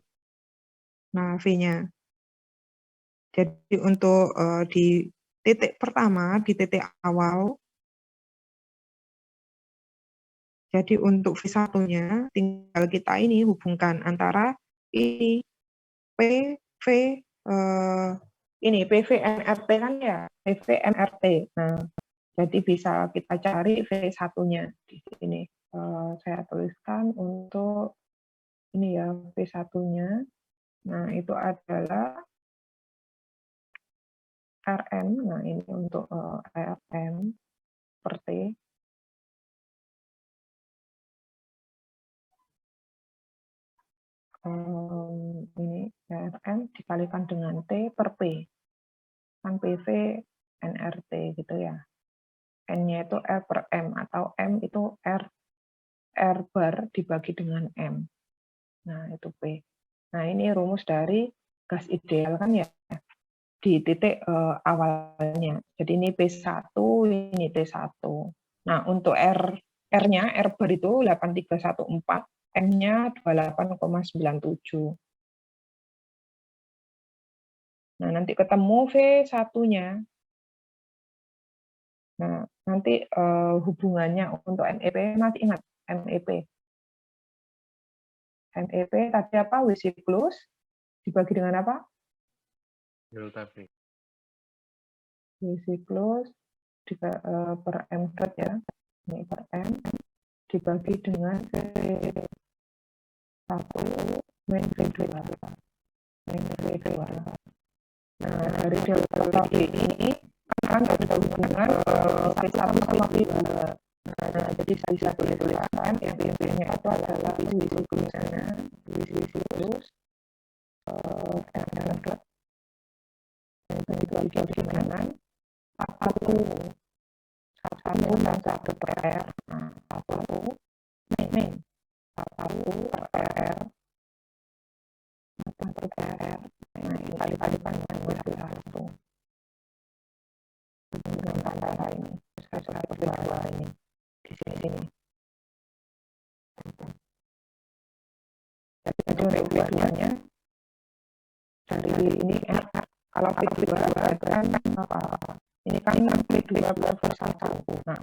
S2: Nah, V-nya. Jadi untuk di titik pertama, di titik awal, jadi untuk V1-nya tinggal kita ini hubungkan antara ini PV ini PVNRT kan ya, PVNRT. Nah, jadi bisa kita cari V1-nya di sini. Saya tuliskan untuk ini ya V1-nya. Nah, itu adalah RM. Nah, ini untuk RM per T. Ini RM dikalikan dengan T per P. Kan PV NRT gitu ya. N-nya itu R per M atau M itu R bar dibagi dengan M. Nah, itu P. Nah, ini rumus dari gas ideal kan ya, di titik awalnya. Jadi ini P1, ini T1. Nah, untuk R-nya, R bar itu 8314, M-nya 28,97. Nah, nanti ketemu V1-nya. Nah, nanti hubungannya untuk MEP, masih ingat MEP. MEP tadi apa? W siklus dibagi dengan apa?
S5: Delta V.
S2: W siklus per M dot ya. Ini per M dibagi dengan V1 min V2. Min V2. Nah, dari delta V ini kan ada hubungan V1 sama V2. Nah, jadi bisa dituliskan MP-nya itu adalah W siklusnya, W siklus M dot dibagi dengan 1 dan 1 per R. Nah, 1 min 1 per R. 1 per R. Nah, ini kali-kalikan dengan 1. Dengan antara ini. Saya seperti dua ini. Di sini. Jadi untuk V2-nya dari ini kalau V2 kan apa? Ini kan V2 per V1. Nah,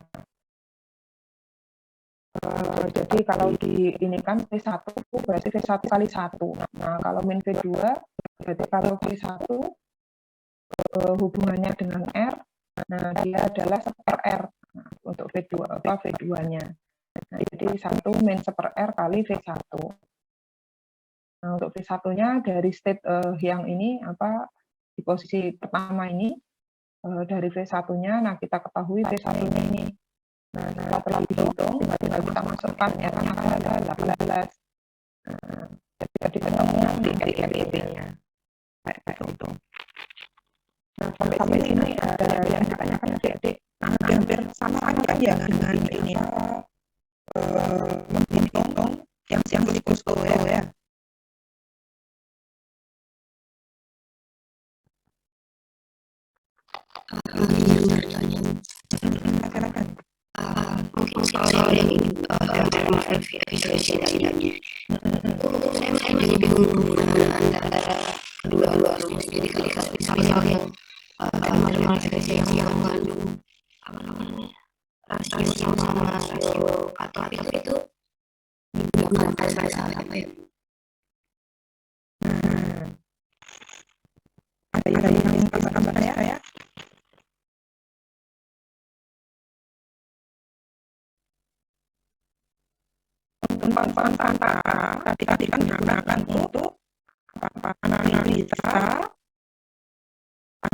S2: jadi kalau di ini kan V1 berarti V1 kali 1. Nah, kalau min V2 berarti kalau V1 hubungannya dengan R, nah dia adalah 1/R. Nah, untuk V2-nya. Nah, jadi 1 min 1/R kali V1. Nah, untuk V1-nya dari state yang ini apa di posisi pertama ini dari V1-nya, nah kita ketahui V1-nya ini. Nah, setelah dihitung, tinggal kita masukkan ya kan ada 18. Nah, jadi ketemu nanti dari MEP-nya. Kayak itu. Nah, sampai sini ada yang ditanyakan adik-adik. Nah, hampir sama kan ya dengan ini menghitung yang siklus ya.
S1: izin bertanya.
S2: Silakan.
S1: Mungkin soal yang ini terma efisiensi tadi. Saya masih bingung menggunakan antara kedua rumus. Jadi kalau misal yang terma efisiensi yang mengandung apa namanya rasio sama rasio atau itu digunakan pada saat apa ya?
S2: Ada yang bisa tambah ya? Manfaat antara tadi kan digunakan untuk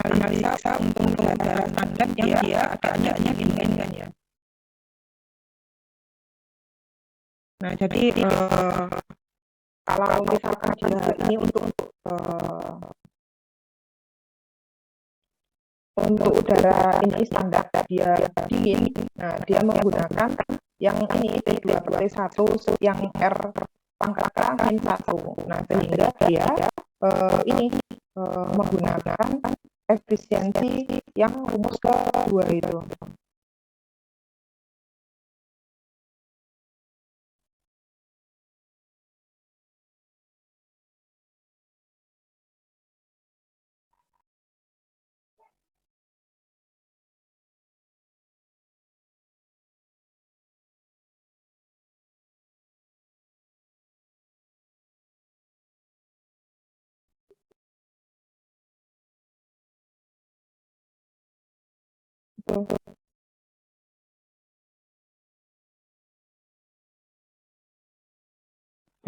S2: analisa untuk pembelajaran standar yang dia adanya diinginkan ya. Nah, jadi kalau misalkan dia ini untuk udara ini standar dia dingin, nah dia menggunakan yang ini T2/T1 yang R pangkat K min 1. Nah, sehingga dia ini menggunakan efisiensi yang rumus kedua itu.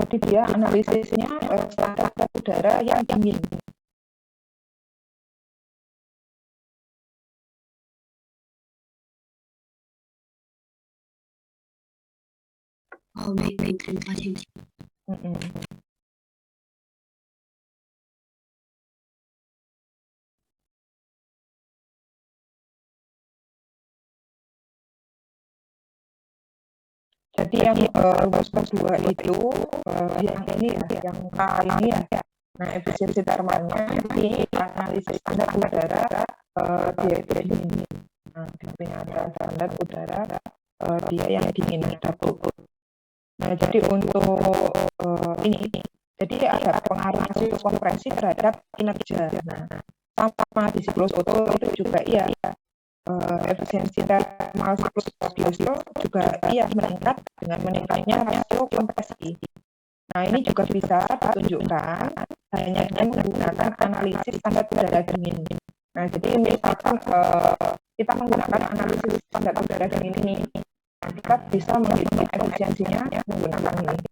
S2: Jadi dia analisisnya standar udara yang dingin.
S1: Oh baik, terima kasih.
S2: Jadi yang rumus kedua itu yang ini ya, yang K ini ya. Nah, efisiensi termalnya di analisis standar udara dia itu dingin. Nah, dia punya standar udara dia yang dingin satu. Nah, jadi untuk ini, jadi ada pengaruh suhu kompresi terhadap kinerja. Nah, sama di siklus Otto itu juga iya. Efisiensi thermal siklus biosel juga iya meningkat dengan meningkatnya rasio kompresi. Nah, ini juga bisa ditunjukkan hanya dengan menggunakan analisis standar udara dingin. Nah, jadi misalkan kita menggunakan analisis standar udara dingin ini, kita bisa menghitung efisiensinya menggunakan ini.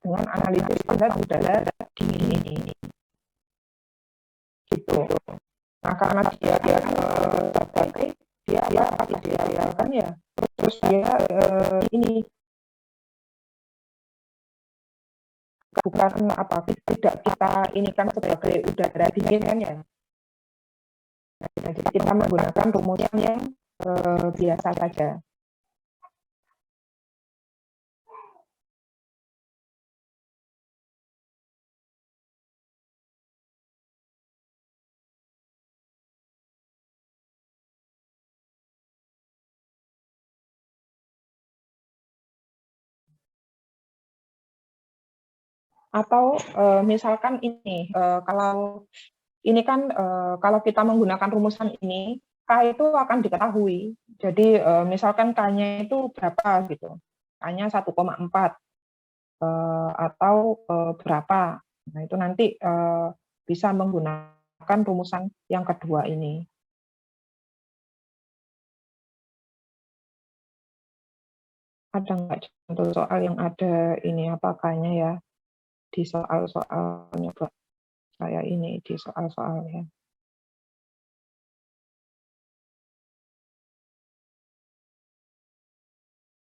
S2: Dengan analisis standar udara dingin ini. Gitu. Nah, karena dia kan ya, terus dia ini bukan apa tidak kita ini kan sebagai udara dingin kan ya. Nah, jadi kita menggunakan rumus yang biasa saja. Atau misalkan ini kalau ini kan kalau kita menggunakan rumusan ini K itu akan diketahui. Jadi misalkan K-nya itu berapa gitu. K-nya 1,4 atau berapa. Nah, itu nanti bisa menggunakan rumusan yang kedua ini. Ada nggak contoh soal yang ada ini apakahnya ya di soal-soalnya Mbak? Saya ini di soal-soalnya.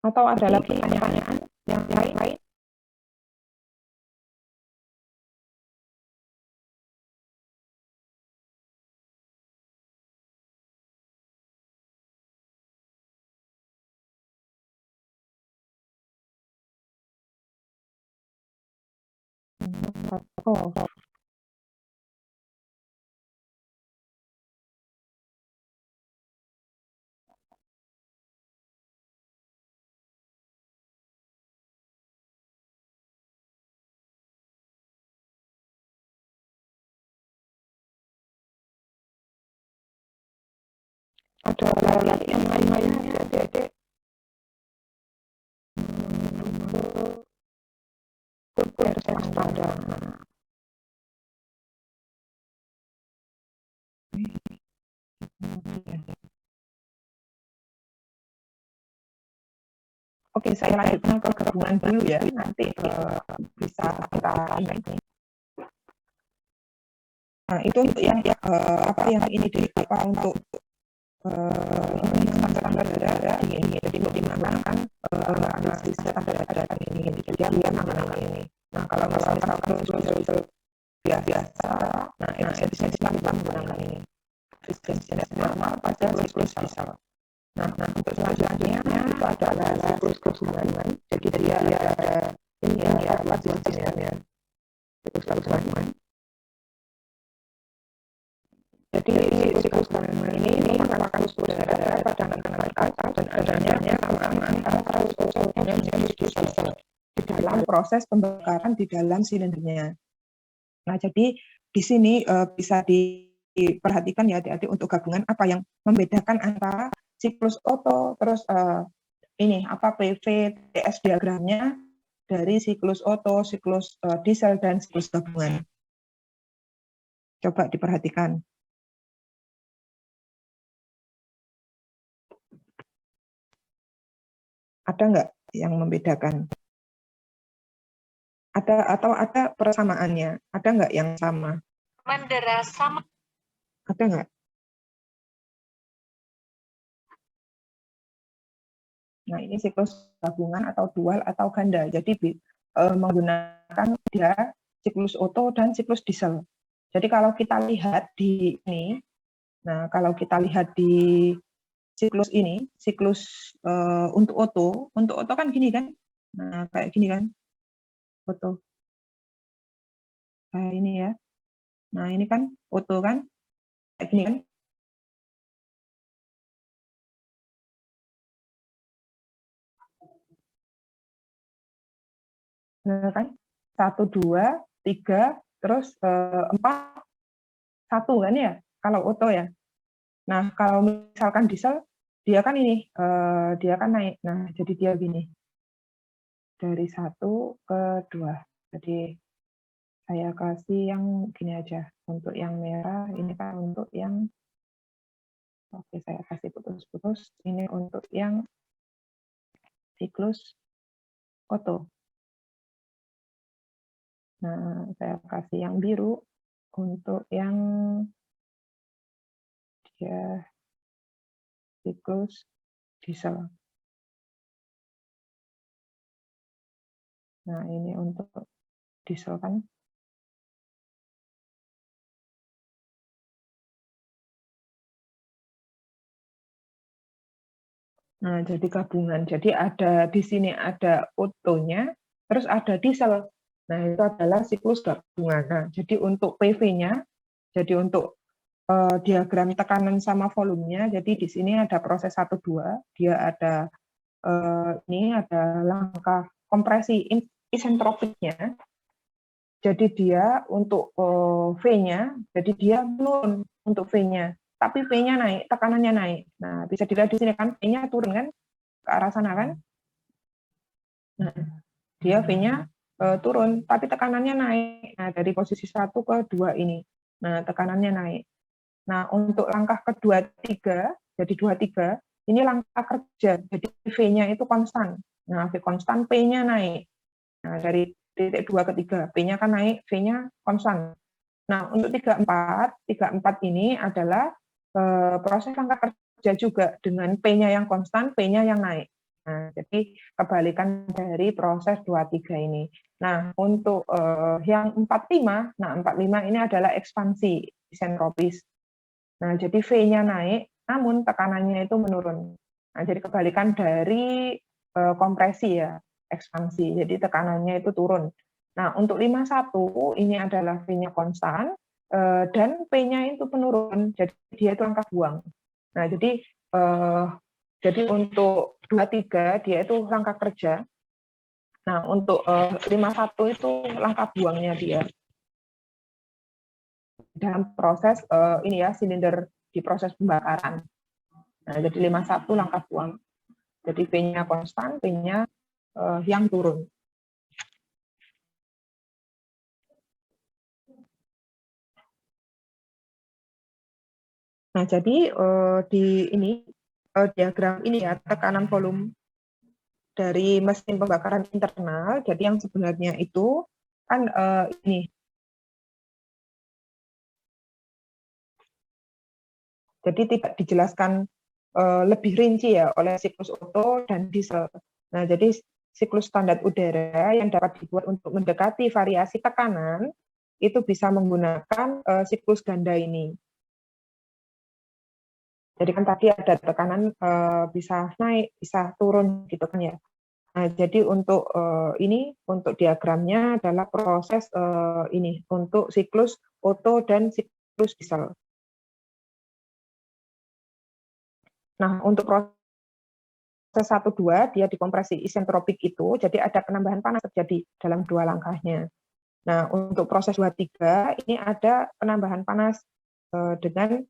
S2: Atau ada lagi pertanyaan yang lain? Oh, ada lagi yang lain-lainnya adik-adik. Persen standar. Oke, saya lanjutkan ke gabungan dulu ya, nanti bisa kita ini. Nah, itu untuk yang apa yang ini deh, apa untuk standar data ini, jadi bagaimana kan analisis data ini, jadi dia mengenai ini. Nah, kalau misalnya biasa, nah efisiensi kita menggunakan ini, efisiensi normal pada siklus bisa. Nah, untuk selanjutnya itu adalah siklus gabungan. Jadi dia ada ini ya, jenisnya siklus gabungan. Jadi siklus gabungan ini menggunakan siklus data pada tanggal kata dan adanya kesamaan antara siklus gabungan menjadi bisa di dalam proses pembakaran di dalam silindernya. Nah, jadi di sini bisa diperhatikan ya adik-adik untuk gabungan apa yang membedakan antara siklus Otto, terus ini apa PV TS diagramnya dari siklus Otto, siklus diesel dan siklus gabungan. Coba diperhatikan. Ada nggak yang membedakan? Ada atau ada persamaannya? Ada nggak yang sama?
S1: Mandera sama.
S2: Ada nggak? Nah, ini siklus gabungan atau dual atau ganda. Jadi menggunakan dia siklus Otto dan siklus diesel. Jadi kalau kita lihat di ini, nah kalau kita lihat di siklus ini, siklus untuk Otto kan gini kan? Nah, kayak gini kan? Otto. Nah, ini ya. Nah, ini kan Otto kan? Kayak gini kan? Nah, kan? 1, 2, 3, terus 4, 1 kan ya? Kalau Otto ya. Nah, kalau misalkan diesel, dia kan ini, dia kan naik. Nah, jadi dia gini. Dari 1 ke 2. Jadi saya kasih yang gini aja. Untuk yang merah, ini kan untuk yang, oke saya kasih putus-putus. Ini untuk yang siklus Otto. Nah, saya kasih yang biru untuk yang dia siklus diesel. Nah, ini untuk diesel kan. Nah, jadi gabungan. Jadi ada di sini ada Otto-nya, terus ada diesel. Nah, itu adalah siklus gabungan. Nah, jadi untuk PV-nya, jadi untuk diagram tekanan sama volumenya, jadi di sini ada proses 1, 2, dia ada ini ada langkah kompresi isentropiknya. Jadi dia untuk V-nya, jadi dia menurun untuk V-nya. Tapi V-nya naik, tekanannya naik. Nah, bisa dilihat di sini kan, V-nya turun kan, ke arah sana kan. Nah, dia V-nya turun, tapi tekanannya naik. Nah, dari posisi 1 ke 2 ini. Nah, tekanannya naik. Nah, untuk langkah kedua, 3, jadi 2, 3, ini langkah kerja. Jadi V-nya itu konstan. Nah, V konstan, P-nya naik. Nah, dari titik 2 ke 3, P-nya kan naik, V-nya konstan. Nah, untuk 34 ini adalah proses langkah kerja juga dengan P-nya yang konstan, P-nya yang naik. Nah, jadi kebalikan dari proses 23 ini. Nah, untuk yang 45, nah 45 ini adalah ekspansi isentropis. Nah, jadi V-nya naik, namun tekanannya itu menurun. Nah, jadi kebalikan dari kompresi ya, ekspansi. Jadi tekanannya itu turun. Nah, untuk 51 ini adalah V-nya konstan dan P-nya itu penurun. Jadi dia itu angka buang. Nah, jadi untuk 23 dia itu langkah kerja. Nah, untuk 51 itu langkah buangnya dia. Dalam proses ini ya, silinder di proses pembakaran. Nah, jadi 51 langkah buang. Jadi V-nya konstan, P-nya yang turun. Nah, jadi di ini diagram ini ya, tekanan volume dari mesin pembakaran internal. Jadi yang sebenarnya itu kan ini. Jadi tidak dijelaskan lebih rinci ya oleh siklus Otto dan diesel. Nah, jadi siklus standar udara yang dapat dibuat untuk mendekati variasi tekanan itu bisa menggunakan siklus ganda ini. Jadi kan tadi ada tekanan bisa naik, bisa turun gitu kan ya. Nah, jadi untuk ini untuk diagramnya adalah proses ini untuk siklus Otto dan siklus diesel. Nah, untuk proses 1-2 dia dikompresi isentropik itu, jadi ada penambahan panas terjadi dalam 2 langkahnya. Nah, untuk proses 2-3 ini ada penambahan panas dengan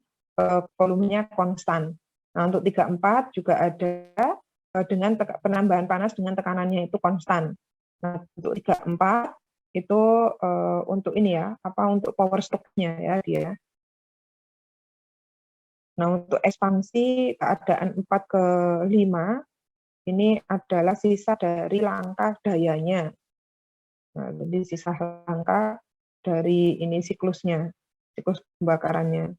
S2: volumenya konstan. Nah, untuk 3-4 juga ada dengan penambahan panas dengan tekanannya itu konstan. Nah, untuk 3-4 itu untuk ini ya, untuk power stroke-nya ya dia. Nah, untuk ekspansi keadaan 4-5 ini adalah sisa dari langkah dayanya. Nah, jadi sisa langkah dari ini siklusnya, siklus pembakarannya.